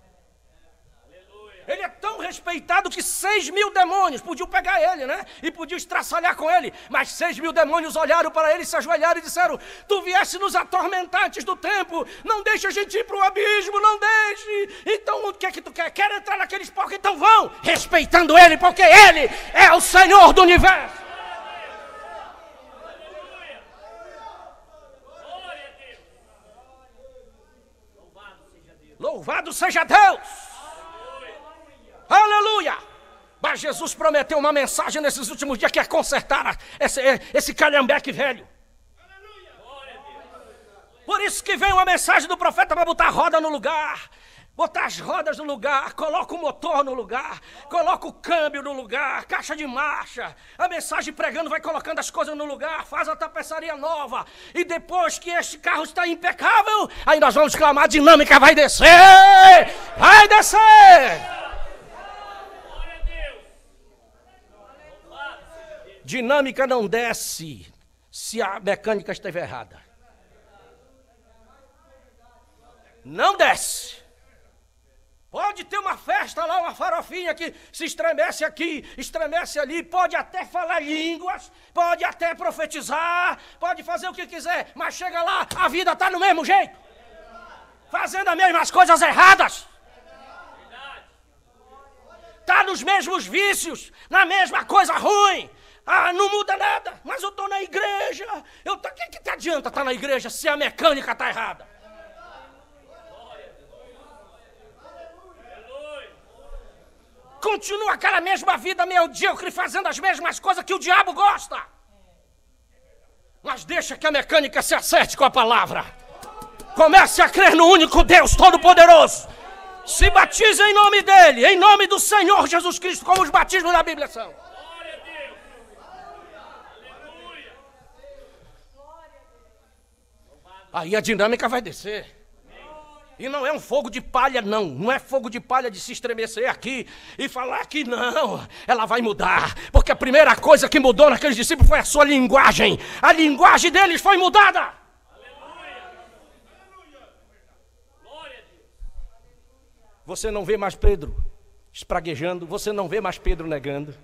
Ele é tão respeitado que 6.000 demônios podiam pegar ele, né? E podiam estraçalhar com ele. Mas 6.000 demônios olharam para ele, se ajoelharam e disseram, tu viesse nos atormentar antes do tempo, não deixe a gente ir para o abismo, não deixe. Então o que é que tu quer? Quer entrar naqueles porcos? Então vão, respeitando ele, porque ele é o Senhor do universo. Louvado seja Deus! Aleluia! Mas Jesus prometeu uma mensagem nesses últimos dias que é consertar esse calhambeque velho. Por isso que vem uma mensagem do profeta para botar a roda no lugar, botar as rodas no lugar, coloca o motor no lugar, coloca o câmbio no lugar, caixa de marcha. A mensagem pregando vai colocando as coisas no lugar, faz a tapeçaria nova. E depois que este carro está impecável, aí nós vamos clamar, a dinâmica vai descer! Vai descer! Dinâmica não desce se a mecânica estiver errada. Não desce. Pode ter uma festa lá, uma farofinha que se estremece aqui, estremece ali, pode até falar línguas, pode até profetizar, pode fazer o que quiser, mas chega lá, a vida está no mesmo jeito, fazendo as mesmas coisas erradas, está nos mesmos vícios, na mesma coisa ruim. Ah, não muda nada, mas eu estou na igreja. O que te adianta estar na igreja se a mecânica está errada? Continua aquela mesma vida medíocre, fazendo as mesmas coisas que o diabo gosta. Mas deixa que a mecânica se acerte com a palavra. Comece a crer no único Deus Todo-Poderoso. Se batize em nome dele, em nome do Senhor Jesus Cristo, como os batismos na Bíblia são. Aí a dinâmica vai descer. E não é um fogo de palha, não. Não é fogo de palha de se estremecer aqui e falar que não. Ela vai mudar. Porque a primeira coisa que mudou naqueles discípulos foi a sua linguagem. A linguagem deles foi mudada. Aleluia. Glória a Deus. Você não vê mais Pedro espraguejando. Você não vê mais Pedro negando.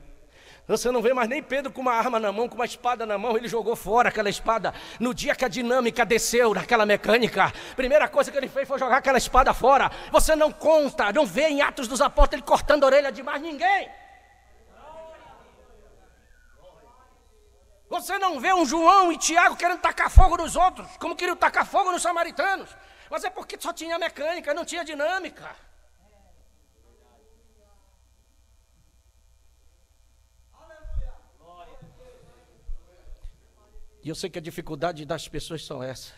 Você não vê mais nem Pedro com uma arma na mão, com uma espada na mão. Ele jogou fora aquela espada. No dia que a dinâmica desceu naquela mecânica, a primeira coisa que ele fez foi jogar aquela espada fora. Você não conta, não vê em Atos dos Apóstolos ele cortando a orelha de mais ninguém. Você não vê um João e Tiago querendo tacar fogo nos outros, como queriam tacar fogo nos samaritanos. Mas é porque só tinha mecânica, não tinha dinâmica. E eu sei que a dificuldade das pessoas são essa.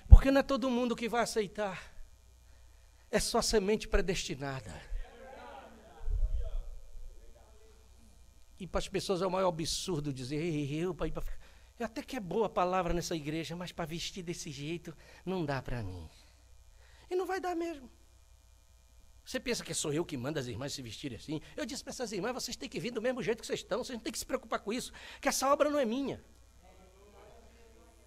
Porque não é todo mundo que vai aceitar. É só semente predestinada. E para as pessoas é o maior absurdo dizer, até que é boa a palavra nessa igreja, mas para vestir desse jeito não dá para mim. E não vai dar mesmo. Você pensa que sou eu que mando as irmãs se vestirem assim? Eu disse para essas irmãs, vocês têm que vir do mesmo jeito que vocês estão, vocês não têm que se preocupar com isso, que essa obra não é minha.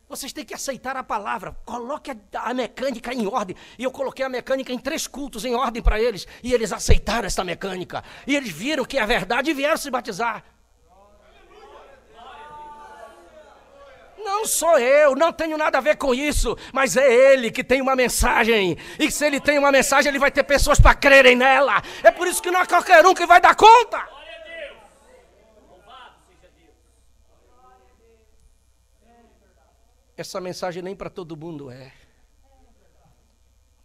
Vocês têm que aceitar a palavra. Coloque a mecânica em ordem. E eu coloquei a mecânica em 3 cultos em ordem para eles. E eles aceitaram essa mecânica. E eles viram que é verdade e vieram se batizar. Não sou eu, não tenho nada a ver com isso. Mas é ele que tem uma mensagem. E se ele tem uma mensagem, ele vai ter pessoas para crerem nela. É por isso que não é qualquer um que vai dar conta. Essa mensagem nem para todo mundo é.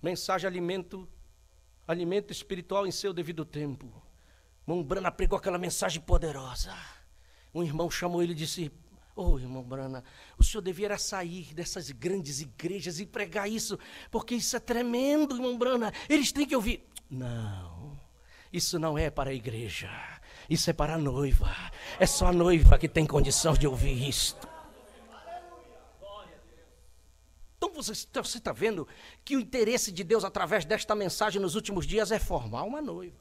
Mensagem alimento espiritual em seu devido tempo. Irmão Brana pregou aquela mensagem poderosa. Um irmão chamou ele e disse, irmão Brana, o senhor deveria sair dessas grandes igrejas e pregar isso, porque isso é tremendo, irmão Brana. Eles têm que ouvir. Não, isso não é para a igreja. Isso é para a noiva. É só a noiva que tem condição de ouvir isto. Então você está vendo que o interesse de Deus através desta mensagem nos últimos dias é formar uma noiva.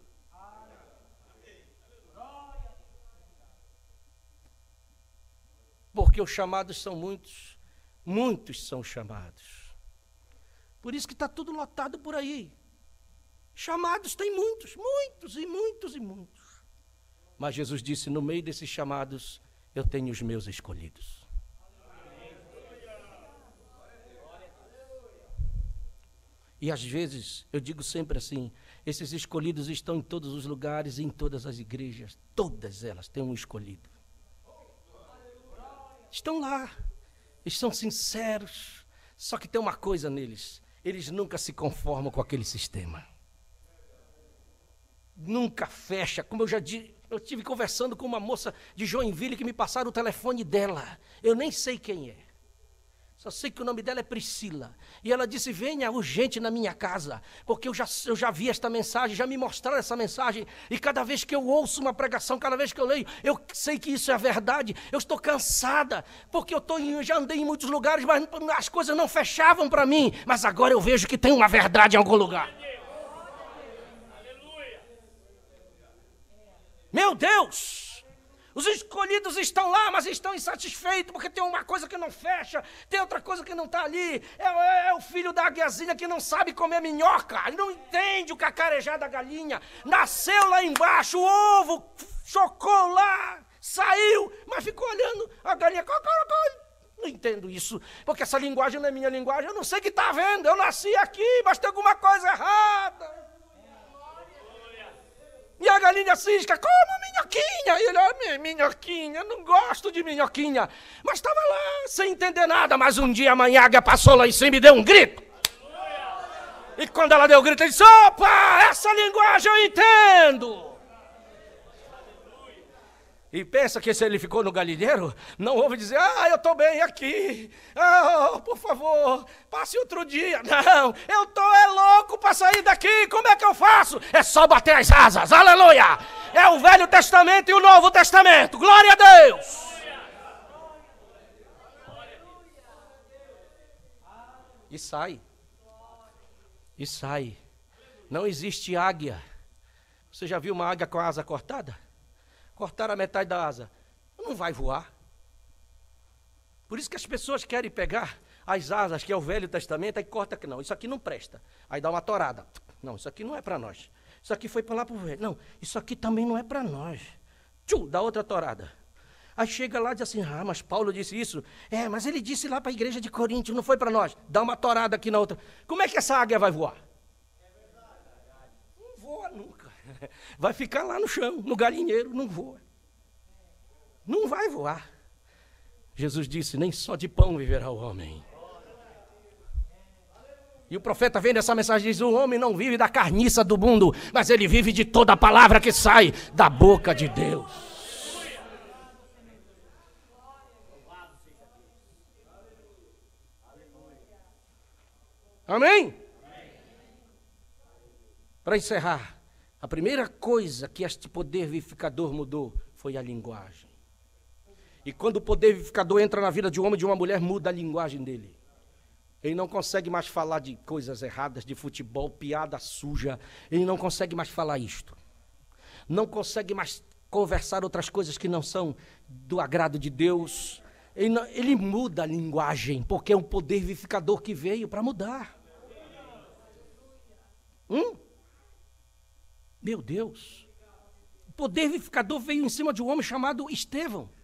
Porque os chamados são muitos, muitos são chamados. Por isso que está tudo lotado por aí. Chamados tem muitos, muitos e muitos e muitos. Mas Jesus disse, no meio desses chamados, eu tenho os meus escolhidos. E às vezes, eu digo sempre assim, esses escolhidos estão em todos os lugares, em todas as igrejas, todas elas têm um escolhido. Estão lá, eles são sinceros, só que tem uma coisa neles, eles nunca se conformam com aquele sistema. Nunca fecha, como eu já disse, eu estive conversando com uma moça de Joinville que me passaram o telefone dela, eu nem sei quem é. Só sei que o nome dela é Priscila. E ela disse, venha urgente na minha casa, porque eu já vi esta mensagem, já me mostraram essa mensagem, e cada vez que eu ouço uma pregação, cada vez que eu leio, eu sei que isso é a verdade. Eu estou cansada, porque já andei em muitos lugares, mas as coisas não fechavam para mim, mas agora eu vejo que tem uma verdade em algum lugar. Meu Deus! Os escolhidos estão lá, mas estão insatisfeitos, porque tem uma coisa que não fecha, tem outra coisa que não está ali. É o filho da aguiazinha que não sabe comer minhoca, ele não entende o cacarejar da galinha. Nasceu lá embaixo, o ovo chocou lá, saiu, mas ficou olhando a galinha. Não entendo isso, porque essa linguagem não é minha linguagem, eu não sei o que está vendo, eu nasci aqui, mas tem alguma coisa errada. E a galinha cisca, como minhoquinha? E ele, minhoquinha, não gosto de minhoquinha. Mas estava lá, sem entender nada. Mas um dia a mãe águia passou lá em cima e deu um grito. E quando ela deu o grito, ele disse, opa, essa linguagem eu entendo. E pensa que se ele ficou no galinheiro, não ouve dizer, eu estou bem aqui, por favor, passe outro dia. Não, eu estou louco para sair daqui, como é que eu faço? É só bater as asas, aleluia! É o Velho Testamento e o Novo Testamento, glória a Deus! E sai, não existe águia. Você já viu uma águia com a asa cortada? Cortar a metade da asa, não vai voar. Por isso que as pessoas querem pegar as asas, que é o Velho Testamento, aí corta que não, isso aqui não presta. Aí dá uma torada. Não, isso aqui não é para nós. Isso aqui foi para lá para o velho. Não, isso aqui também não é para nós. dá outra torada. Aí chega lá e diz assim, mas Paulo disse isso? Mas ele disse lá para a igreja de Corinto, não foi para nós. Dá uma torada aqui na outra. Como é que essa águia vai voar? Não voa nunca. Vai ficar lá no chão, no galinheiro, não voa. Não vai voar. Jesus disse, nem só de pão viverá o homem. E o profeta vem nessa mensagem e diz, o homem não vive da carniça do mundo, mas ele vive de toda a palavra que sai da boca de Deus. Amém? Para encerrar, a primeira coisa que este poder vivificador mudou foi a linguagem. E quando o poder vivificador entra na vida de um homem e de uma mulher, muda a linguagem dele. Ele não consegue mais falar de coisas erradas, de futebol, piada suja. Ele não consegue mais falar isto. Não consegue mais conversar outras coisas que não são do agrado de Deus. Ele muda a linguagem, porque é um poder vivificador que veio para mudar. Meu Deus. O poder vivificador veio em cima de um homem chamado Estevão.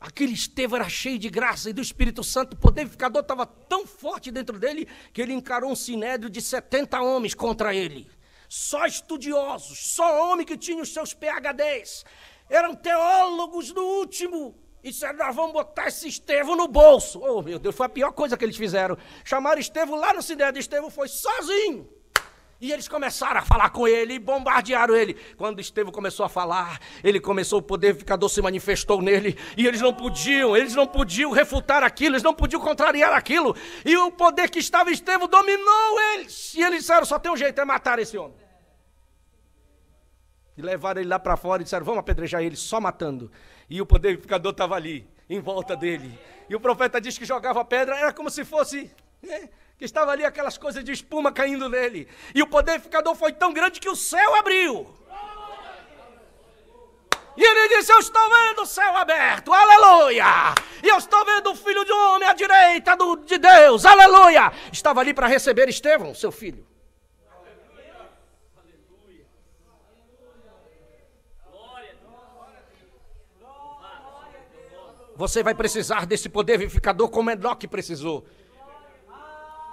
Aquele Estevão era cheio de graça e do Espírito Santo. O poder vivificador estava tão forte dentro dele que ele encarou um sinédrio de 70 homens contra ele. Só estudiosos, só homem que tinha os seus PhDs. Eram teólogos do último. E disseram, nós vamos botar esse Estevão no bolso. Oh, meu Deus, foi a pior coisa que eles fizeram. Chamaram Estevão lá no sinédrio. Estevão foi sozinho. E eles começaram a falar com ele e bombardearam ele. Quando Estevão começou a falar, o poder vivificador se manifestou nele. E eles não podiam refutar aquilo, eles não podiam contrariar aquilo. E o poder que estava em Estevão dominou eles. E eles disseram, só tem um jeito, é matar esse homem. E levaram ele lá para fora e disseram, vamos apedrejar ele, só matando. E o poder vivificador estava ali, em volta dele. E o profeta diz que jogava pedra, era como se fosse... que estava ali aquelas coisas de espuma caindo nele. E o poder vivificador foi tão grande que o céu abriu. E ele disse, eu estou vendo o céu aberto, aleluia. E eu estou vendo o filho de um homem à direita de Deus, aleluia. Estava ali para receber Estevão, seu filho. Você vai precisar desse poder vivificador como Enoque precisou.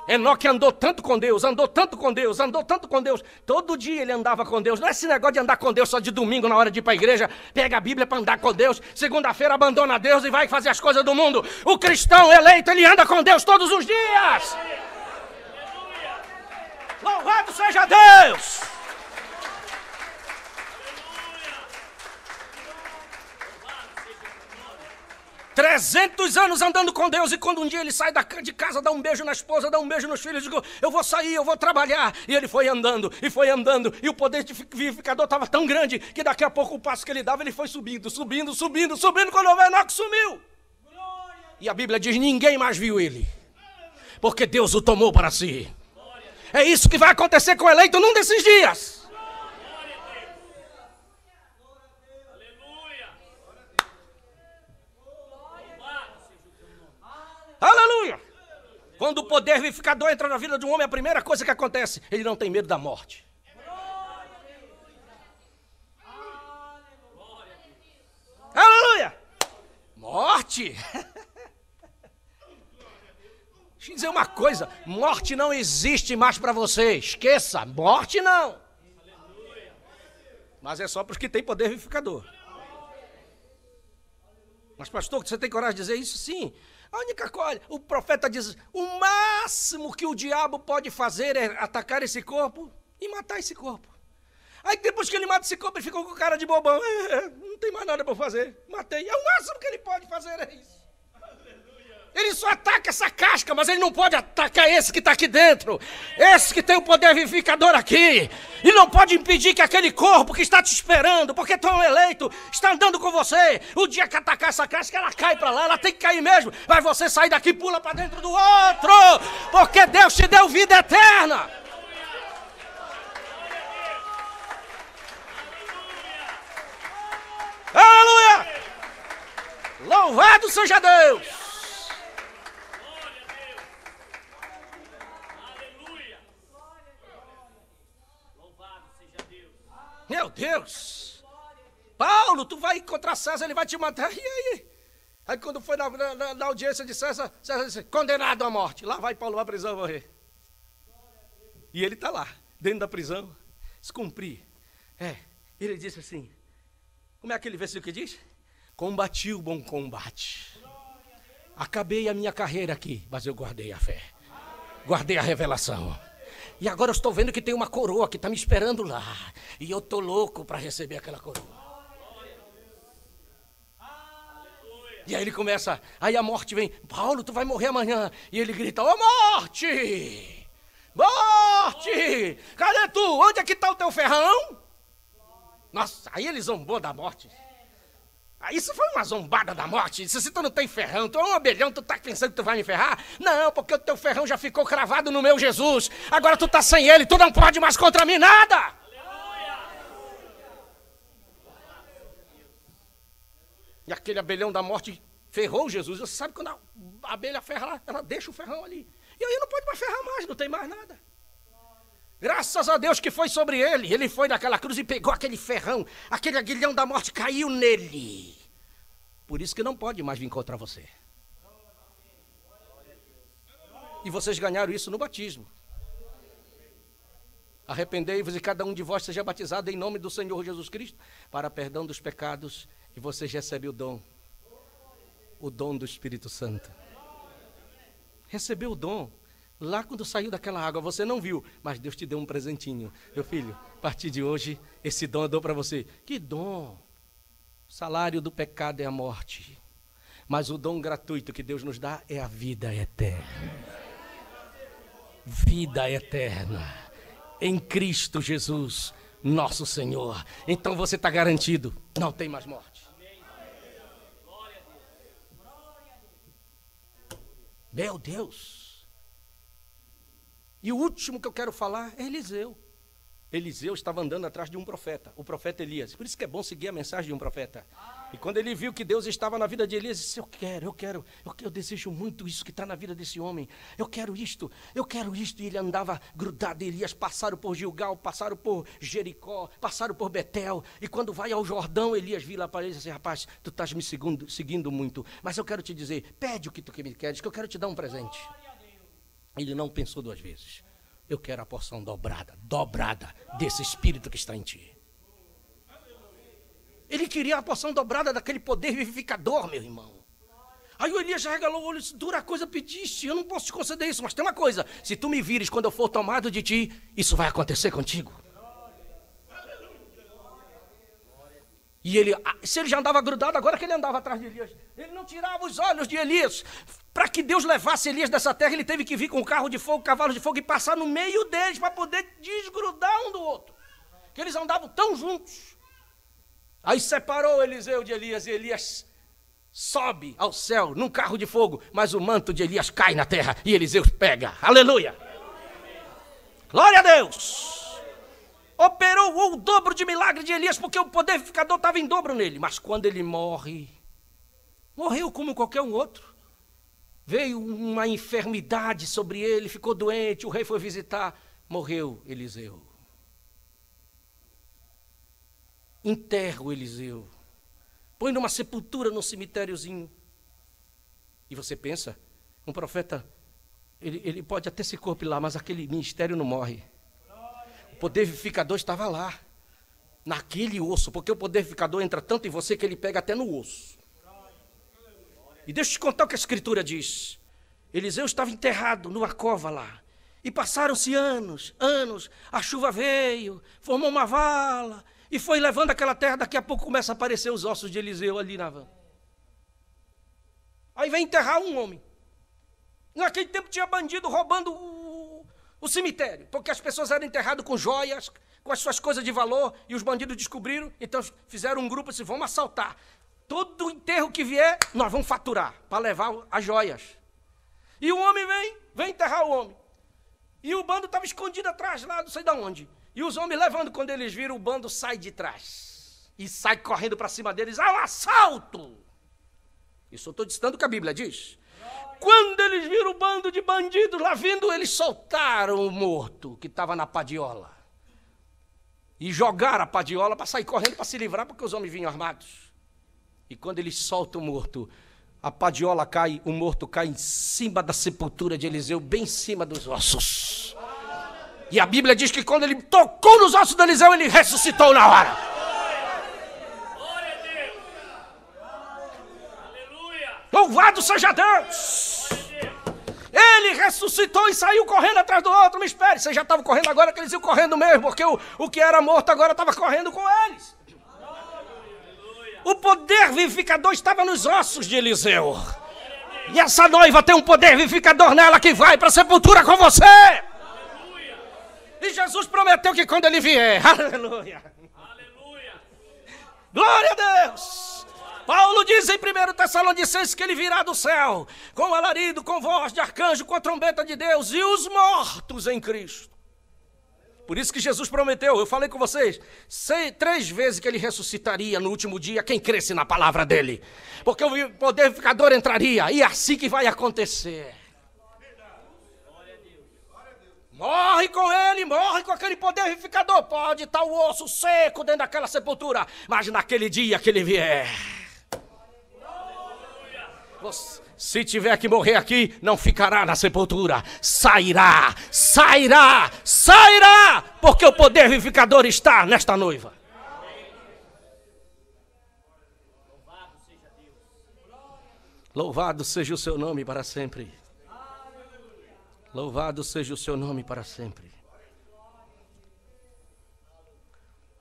Enoque andou tanto com Deus, andou tanto com Deus. Todo dia ele andava com Deus. Não é esse negócio de andar com Deus só de domingo na hora de ir para a igreja. Pega a Bíblia para andar com Deus. Segunda-feira abandona Deus e vai fazer as coisas do mundo. O cristão eleito, ele anda com Deus todos os dias. Louvado seja Deus. 300 anos andando com Deus, e quando um dia ele sai de casa, dá um beijo na esposa, dá um beijo nos filhos, diz, eu vou sair, eu vou trabalhar. E ele foi andando, e o poder vivificador estava tão grande, que daqui a pouco o passo que ele dava, ele foi subindo, quando o Enoque sumiu. E a Bíblia diz, ninguém mais viu ele, porque Deus o tomou para si. É isso que vai acontecer com o eleito num desses dias. Aleluia! Quando o poder vivificador entra na vida de um homem, a primeira coisa que acontece, ele não tem medo da morte. Aleluia! Morte! Deixa eu dizer uma coisa, morte não existe mais para você, esqueça, morte não. Mas é só para os que têm poder vivificador. Mas pastor, você tem coragem de dizer isso? Sim. A única coisa, o profeta diz, o máximo que o diabo pode fazer é atacar esse corpo e matar esse corpo. Aí depois que ele mata esse corpo, ele fica com cara de bobão. Não tem mais nada para fazer, matei. É o máximo que ele pode fazer, é isso. Ele só ataca essa casca, mas ele não pode atacar esse que está aqui dentro. Esse que tem o poder vivificador aqui. E não pode impedir que aquele corpo que está te esperando, porque tu é um eleito, está andando com você. O dia que atacar essa casca, ela cai para lá, ela tem que cair mesmo. Mas você sai daqui e pula para dentro do outro. Porque Deus te deu vida eterna. Aleluia! Louvado seja Deus! Meu Deus! Paulo, tu vai encontrar César, ele vai te matar. E aí? Aí quando foi na audiência de César, César disse, condenado à morte. Lá vai Paulo para a prisão morrer. E ele está lá, dentro da prisão, se cumprir. Ele disse assim, como é aquele versículo que diz? Combati o bom combate. Acabei a minha carreira aqui, mas eu guardei a fé. Guardei a revelação. E agora eu estou vendo que tem uma coroa que está me esperando lá. E eu estou louco para receber aquela coroa. E aí ele começa, aí a morte vem, Paulo, tu vai morrer amanhã. E ele grita, ô morte! Morte! Cadê tu? Onde é que está o teu ferrão? Nossa, aí ele zombou da morte. Aí isso foi uma zombada da morte. Se tu não tem ferrão, tu é um abelhão, tu tá pensando que tu vai me ferrar? Não, porque o teu ferrão já ficou cravado no meu Jesus. Agora tu tá sem ele, tu não pode mais contra mim nada. E aquele abelhão da morte ferrou Jesus. Você sabe quando a abelha ferra lá, ela deixa o ferrão ali. E aí não pode mais ferrar mais, não tem mais nada. Graças a Deus que foi sobre ele. Ele foi naquela cruz e pegou aquele ferrão. Aquele aguilhão da morte caiu nele. Por isso que não pode mais vir contra você. E vocês ganharam isso no batismo. Arrependei-vos e cada um de vós seja batizado em nome do Senhor Jesus Cristo para perdão dos pecados e vocês recebem o dom do Espírito Santo. Recebeu o dom. Lá quando saiu daquela água, você não viu, mas Deus te deu um presentinho. Meu filho, a partir de hoje, esse dom eu dou para você. Que dom? O salário do pecado é a morte. Mas o dom gratuito que Deus nos dá é a vida eterna. Vida eterna. Em Cristo Jesus, nosso Senhor. Então você está garantido, não tem mais morte. Meu Deus. E o último que eu quero falar é Eliseu. Eliseu estava andando atrás de um profeta, o profeta Elias. Por isso que é bom seguir a mensagem de um profeta. E quando ele viu que Deus estava na vida de Elias, disse, eu desejo muito isso que está na vida desse homem. Eu quero isto. E ele andava grudado. Elias passaram por Gilgal, passaram por Jericó, passaram por Betel. E quando vai ao Jordão, Elias vira para ele e diz assim, rapaz, tu estás me seguindo muito. Mas eu quero te dizer, pede o que tu me queres, que eu quero te dar um presente. Ele não pensou duas vezes. Eu quero a porção dobrada desse Espírito que está em ti. Ele queria a porção dobrada daquele poder vivificador, meu irmão. Aí o Elias já regalou o olho e disse, dura coisa pediste, eu não posso te conceder isso, mas tem uma coisa, se tu me vires quando eu for tomado de ti, isso vai acontecer contigo. E ele, se ele já andava grudado, agora que ele andava atrás de Elias, ele não tirava os olhos de Elias. Para que Deus levasse Elias dessa terra, ele teve que vir com carro de fogo, cavalo de fogo e passar no meio deles para poder desgrudar um do outro. Que eles andavam tão juntos. Aí separou Eliseu de Elias e Elias sobe ao céu num carro de fogo, mas o manto de Elias cai na terra e Eliseu pega. Aleluia! Glória a Deus! Operou o dobro de milagre de Elias, porque o poder vivificador estava em dobro nele. Mas quando ele morreu como qualquer um outro. Veio uma enfermidade sobre ele, ficou doente, o rei foi visitar, morreu Eliseu. Enterra o Eliseu. Põe numa sepultura num cemitériozinho. E você pensa, um profeta, ele pode até se corpilar, mas aquele ministério não morre. O poder vivificador estava lá, naquele osso, porque o poder vivificador entra tanto em você que ele pega até no osso. E deixa eu te contar o que a Escritura diz. Eliseu estava enterrado numa cova lá. E passaram-se anos, a chuva veio, formou uma vala, e foi levando aquela terra, daqui a pouco começam a aparecer os ossos de Eliseu ali na vala. Aí vem enterrar um homem. Naquele tempo tinha bandido roubando o cemitério, porque as pessoas eram enterradas com joias, com as suas coisas de valor, e os bandidos descobriram, então fizeram um grupo assim, vamos assaltar. Todo enterro que vier, nós vamos faturar, para levar as joias. E o homem vem enterrar o homem. E o bando estava escondido atrás lá, não sei de onde. E os homens levando, quando eles viram, o bando sai de trás. E sai correndo para cima deles, um assalto! Isso eu estou dizendo o que a Bíblia diz. Quando eles viram o bando de bandidos lá vindo, eles soltaram o morto que estava na padiola. e jogaram a padiola para sair correndo para se livrar, porque os homens vinham armados. E quando eles soltam o morto, a padiola cai, o morto cai em cima da sepultura de Eliseu, bem em cima dos ossos. E a Bíblia diz que quando ele tocou nos ossos de Eliseu, ele ressuscitou na hora. Louvado seja Deus! Ele ressuscitou e saiu correndo atrás do outro. Me espere, você já estava correndo agora, que eles iam correndo mesmo, porque o que era morto agora estava correndo com eles. O poder vivificador estava nos ossos de Eliseu. E essa noiva tem um poder vivificador nela que vai para a sepultura com você. E Jesus prometeu que quando ele vier, aleluia, glória a Deus. Paulo diz em 1 Tessalonicenses que ele virá do céu com alarido, com voz de arcanjo, com a trombeta de Deus e os mortos em Cristo. Por isso que Jesus prometeu, eu falei com vocês, 3 vezes que ele ressuscitaria no último dia quem cresce na palavra dele. Porque o poder vivificador entraria, e é assim que vai acontecer. Morre com ele, morre com aquele poder vivificador. Pode estar o osso seco dentro daquela sepultura, mas naquele dia que ele vier, se tiver que morrer aqui, não ficará na sepultura. Sairá, sairá, sairá, porque o poder vivificador está nesta noiva. Louvado seja o seu nome para sempre. Louvado seja o seu nome para sempre.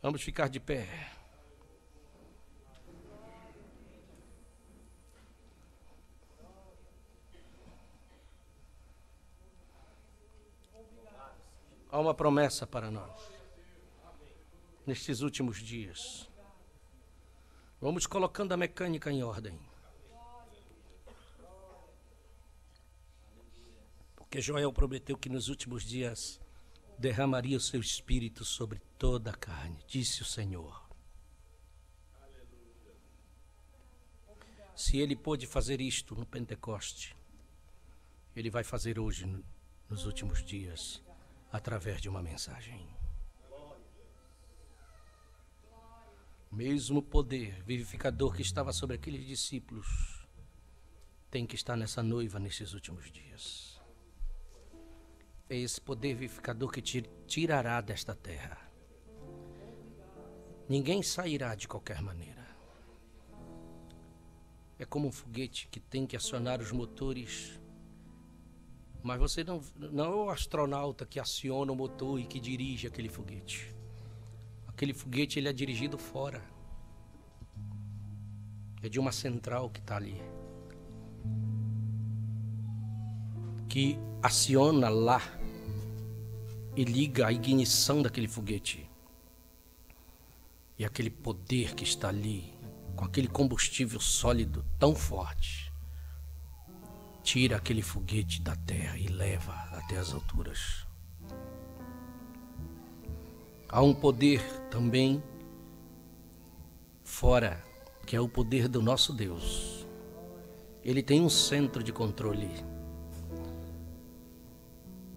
Vamos ficar de pé. Há uma promessa para nós, nestes últimos dias. Vamos colocando a mecânica em ordem. Porque Joel prometeu que nos últimos dias derramaria o seu espírito sobre toda a carne, disse o Senhor. Se ele pôde fazer isto no Pentecoste, ele vai fazer hoje, nos últimos dias, através de uma mensagem. O mesmo poder vivificador que estava sobre aqueles discípulos tem que estar nessa noiva nesses últimos dias. É esse poder vivificador que te tirará desta terra. Ninguém sairá de qualquer maneira. É como um foguete que tem que acionar os motores. Mas você não é o astronauta que aciona o motor e que dirige aquele foguete. Aquele foguete ele é dirigido fora. É de uma central que está ali. Que aciona lá e liga a ignição daquele foguete. E aquele poder que está ali, com aquele combustível sólido tão forte, tira aquele foguete da terra e leva até as alturas. Há um poder também fora, que é o poder do nosso Deus. Ele tem um centro de controle.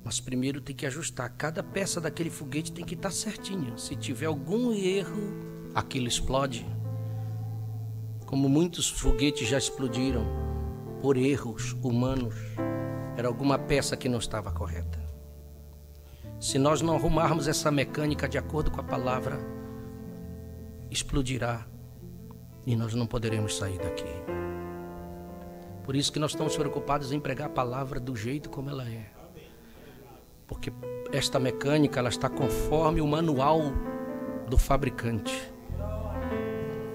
Mas primeiro tem que ajustar. Cada peça daquele foguete tem que estar certinho. Se tiver algum erro, aquilo explode. Como muitos foguetes já explodiram por erros humanos. Era alguma peça que não estava correta. Se nós não arrumarmos essa mecânica de acordo com a palavra, explodirá e nós não poderemos sair daqui. Por isso que nós estamos preocupados em pregar a palavra do jeito como ela é. Porque esta mecânica ela está conforme o manual do fabricante.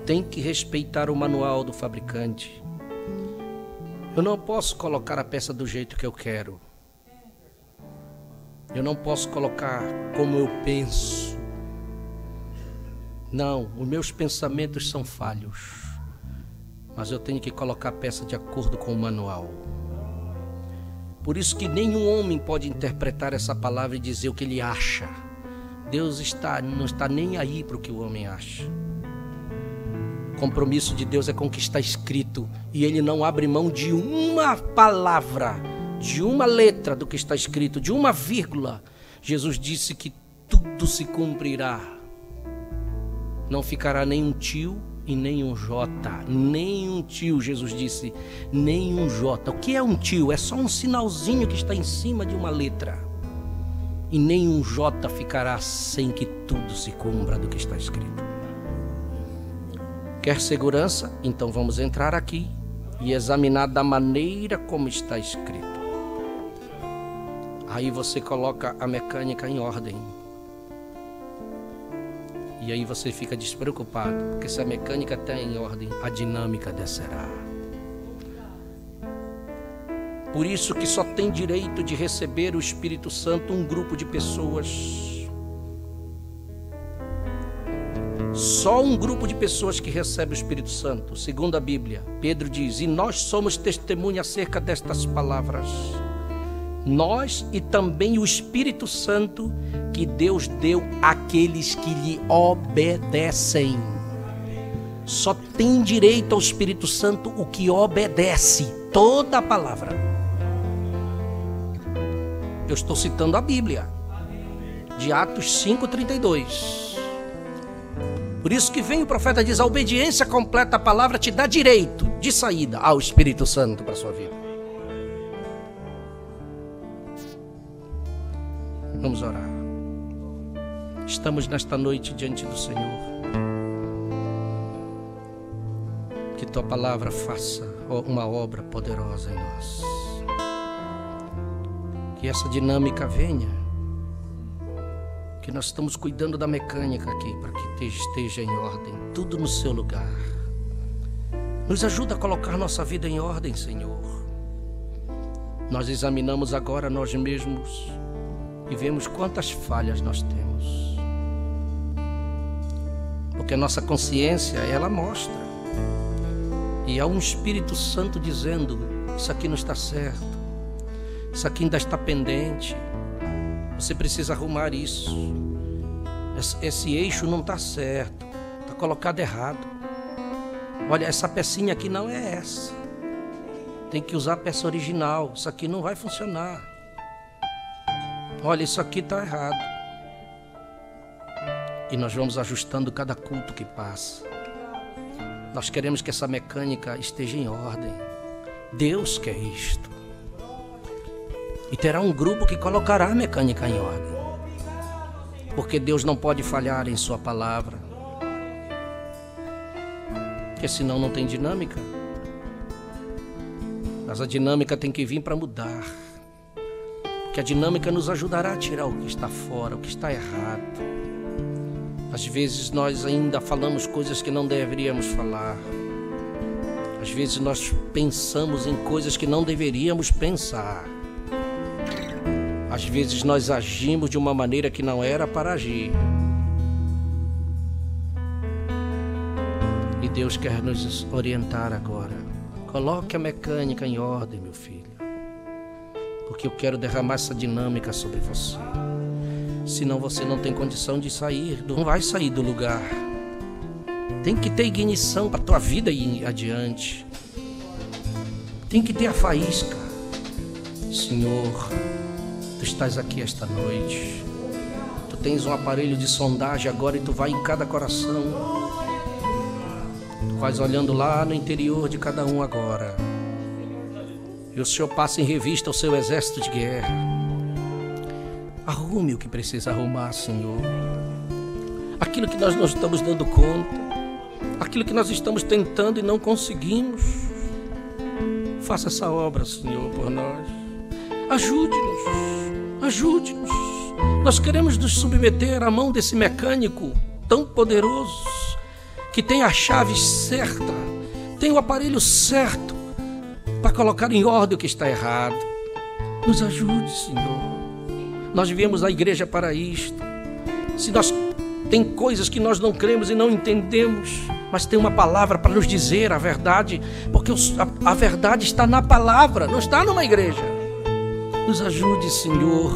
Tem que respeitar o manual do fabricante. Eu não posso colocar a peça do jeito que eu quero. Eu não posso colocar como eu penso. Não, os meus pensamentos são falhos. Mas eu tenho que colocar a peça de acordo com o manual. Por isso que nenhum homem pode interpretar essa palavra e dizer o que ele acha. Deus não está nem aí para o que o homem acha. O compromisso de Deus é com o que está escrito. E Ele não abre mão de uma palavra, de uma letra do que está escrito, de uma vírgula. Jesus disse que tudo se cumprirá. Não ficará nem um tio e nem um jota. Nem um tio, Jesus disse, nem um jota. O que é um tio? É só um sinalzinho que está em cima de uma letra. E nem um jota ficará sem que tudo se cumpra do que está escrito. Quer segurança? Então vamos entrar aqui e examinar da maneira como está escrito. Aí você coloca a mecânica em ordem. E aí você fica despreocupado, porque se a mecânica está em ordem, a dinâmica descerá. Por isso que só tem direito de receber o Espírito Santo um grupo de pessoas. Só um grupo de pessoas que recebe o Espírito Santo. Segundo a Bíblia, Pedro diz, e nós somos testemunha acerca destas palavras. Nós e também o Espírito Santo que Deus deu àqueles que lhe obedecem. Só tem direito ao Espírito Santo o que obedece toda a palavra. Eu estou citando a Bíblia, de Atos 5:32. Por isso que vem o profeta e diz, a obediência completa à palavra te dá direito de saída ao Espírito Santo para a sua vida. Vamos orar. Estamos nesta noite diante do Senhor. Que tua palavra faça uma obra poderosa em nós. Que essa dinâmica venha. Que nós estamos cuidando da mecânica aqui para que esteja em ordem, tudo no seu lugar. Nos ajuda a colocar nossa vida em ordem, Senhor. Nós examinamos agora nós mesmos e vemos quantas falhas nós temos. Porque a nossa consciência, ela mostra. E há um Espírito Santo dizendo, isso aqui não está certo. Isso aqui ainda está pendente. Você precisa arrumar isso. Esse eixo não está certo. Está colocado errado. Olha, essa pecinha aqui não é essa. Tem que usar a peça original. Isso aqui não vai funcionar. Olha, isso aqui está errado. E nós vamos ajustando cada culto que passa. Nós queremos que essa mecânica esteja em ordem. Deus quer isto. E terá um grupo que colocará a mecânica em ordem. Porque Deus não pode falhar em sua palavra. Porque senão não tem dinâmica. Mas a dinâmica tem que vir para mudar. Que a dinâmica nos ajudará a tirar o que está fora, o que está errado. Às vezes nós ainda falamos coisas que não deveríamos falar. Às vezes nós pensamos em coisas que não deveríamos pensar. Às vezes nós agimos de uma maneira que não era para agir. E Deus quer nos orientar agora. Coloque a mecânica em ordem, meu filho. Porque eu quero derramar essa dinâmica sobre você. Senão você não tem condição de sair, não vai sair do lugar. Tem que ter ignição para a tua vida ir adiante. Tem que ter a faísca. Senhor, tu estás aqui esta noite. Tu tens um aparelho de sondagem agora e tu vai em cada coração. Tu vais olhando lá no interior de cada um agora. E o Senhor passa em revista o seu exército de guerra. Arrume o que precisa arrumar, Senhor. Aquilo que nós não estamos dando conta. Aquilo que nós estamos tentando e não conseguimos. Faça essa obra, Senhor, por nós. Ajude-nos. Ajude-nos. Nós queremos nos submeter à mão desse mecânico tão poderoso, que tem a chave certa, tem o aparelho certo, para colocar em ordem o que está errado. Nos ajude, Senhor. Nós viemos à igreja para isto. Se nós tem coisas que nós não cremos e não entendemos, mas tem uma palavra para nos dizer a verdade, porque a verdade está na palavra, não está numa igreja. Nos ajude, Senhor.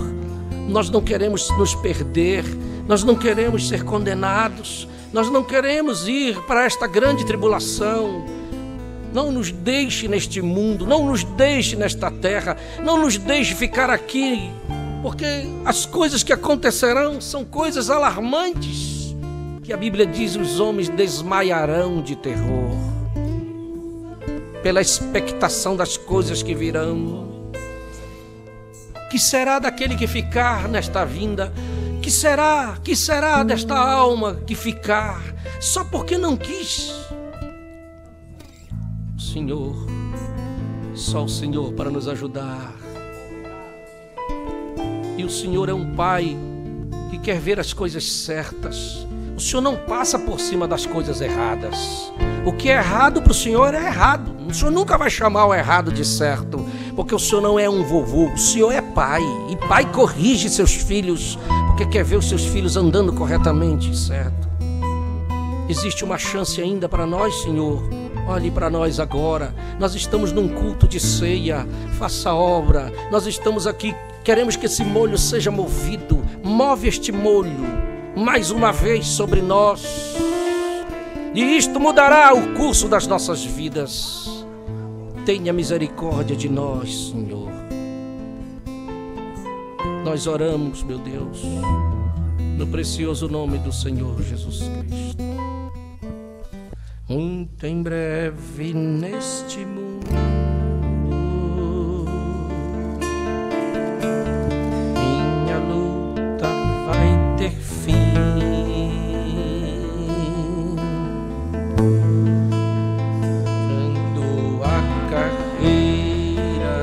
Nós não queremos nos perder, nós não queremos ser condenados, nós não queremos ir para esta grande tribulação. Não nos deixe neste mundo, não nos deixe nesta terra, não nos deixe ficar aqui, porque as coisas que acontecerão são coisas alarmantes, que a Bíblia diz: os homens desmaiarão de terror, pela expectação das coisas que virão. Que será daquele que ficar nesta vinda? Que será desta alma que ficar só porque não quis? Senhor, só o Senhor para nos ajudar. E o Senhor é um Pai que quer ver as coisas certas. O Senhor não passa por cima das coisas erradas. O que é errado para o Senhor é errado. O Senhor nunca vai chamar o errado de certo, porque o Senhor não é um vovô. O Senhor é Pai, e Pai corrige seus filhos, porque quer ver os seus filhos andando corretamente, certo? Existe uma chance ainda para nós, Senhor. Olhe para nós agora. Nós estamos num culto de ceia. Faça a obra. Nós estamos aqui, queremos que esse molho seja movido. Move este molho mais uma vez sobre nós, e isto mudará o curso das nossas vidas. Tenha misericórdia de nós, Senhor. Nós oramos, meu Deus, no precioso nome do Senhor Jesus Cristo. Muito em breve neste mundo minha luta vai ter fim. Dando a carreira,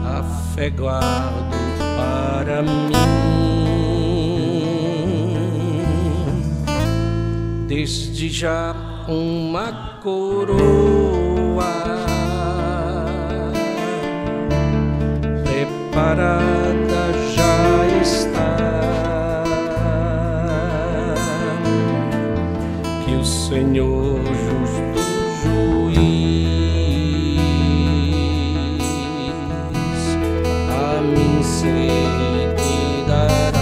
a fé guardo para mim. Desde já uma coroa preparada já está, que o Senhor justo juiz a mim se me dará.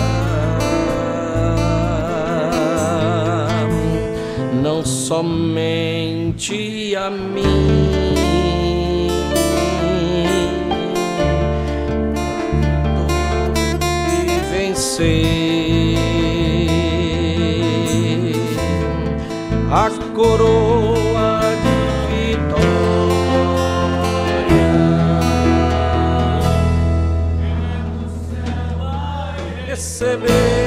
Não somente a mim, e vencer a coroa de vitória, receber.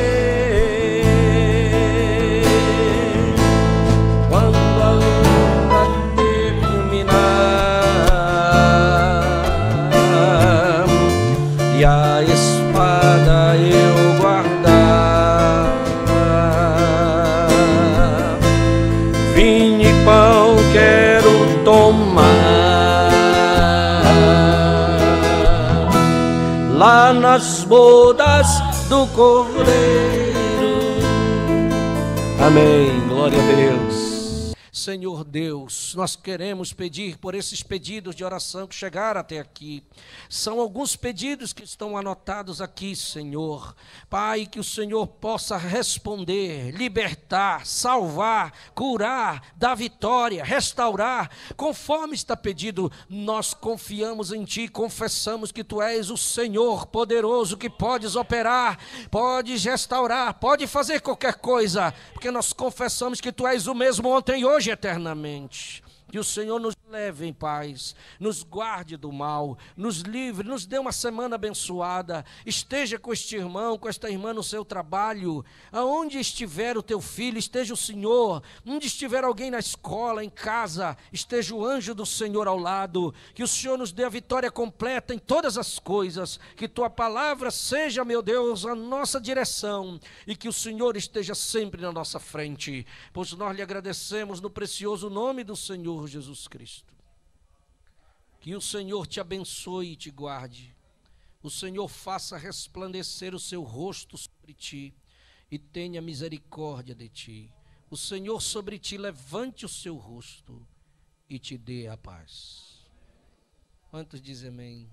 E a espada eu guardar, vinho e pão quero tomar, lá nas bodas do Cordeiro. Amém, glória a Deus. Senhor Deus, nós queremos pedir por esses pedidos de oração que chegaram até aqui. São alguns pedidos que estão anotados aqui, Senhor. Pai, que o Senhor possa responder, libertar, salvar, curar, dar vitória, restaurar. Conforme está pedido, nós confiamos em Ti, confessamos que Tu és o Senhor poderoso, que podes operar, podes restaurar, pode fazer qualquer coisa, porque nós confessamos que Tu és o mesmo ontem e hoje eternamente. Que o Senhor nos leve em paz, nos guarde do mal, nos livre, nos dê uma semana abençoada. Esteja com este irmão, com esta irmã no seu trabalho, aonde estiver o teu filho, esteja o Senhor. Onde estiver alguém na escola, em casa, esteja o anjo do Senhor ao lado. Que o Senhor nos dê a vitória completa em todas as coisas. Que tua palavra seja, meu Deus, a nossa direção, e que o Senhor esteja sempre na nossa frente, pois nós lhe agradecemos no precioso nome do Senhor Jesus Cristo. Que o Senhor te abençoe e te guarde. O Senhor faça resplandecer o seu rosto sobre ti e tenha misericórdia de ti. O Senhor sobre ti levante o seu rosto e te dê a paz. Quantos dizem amém?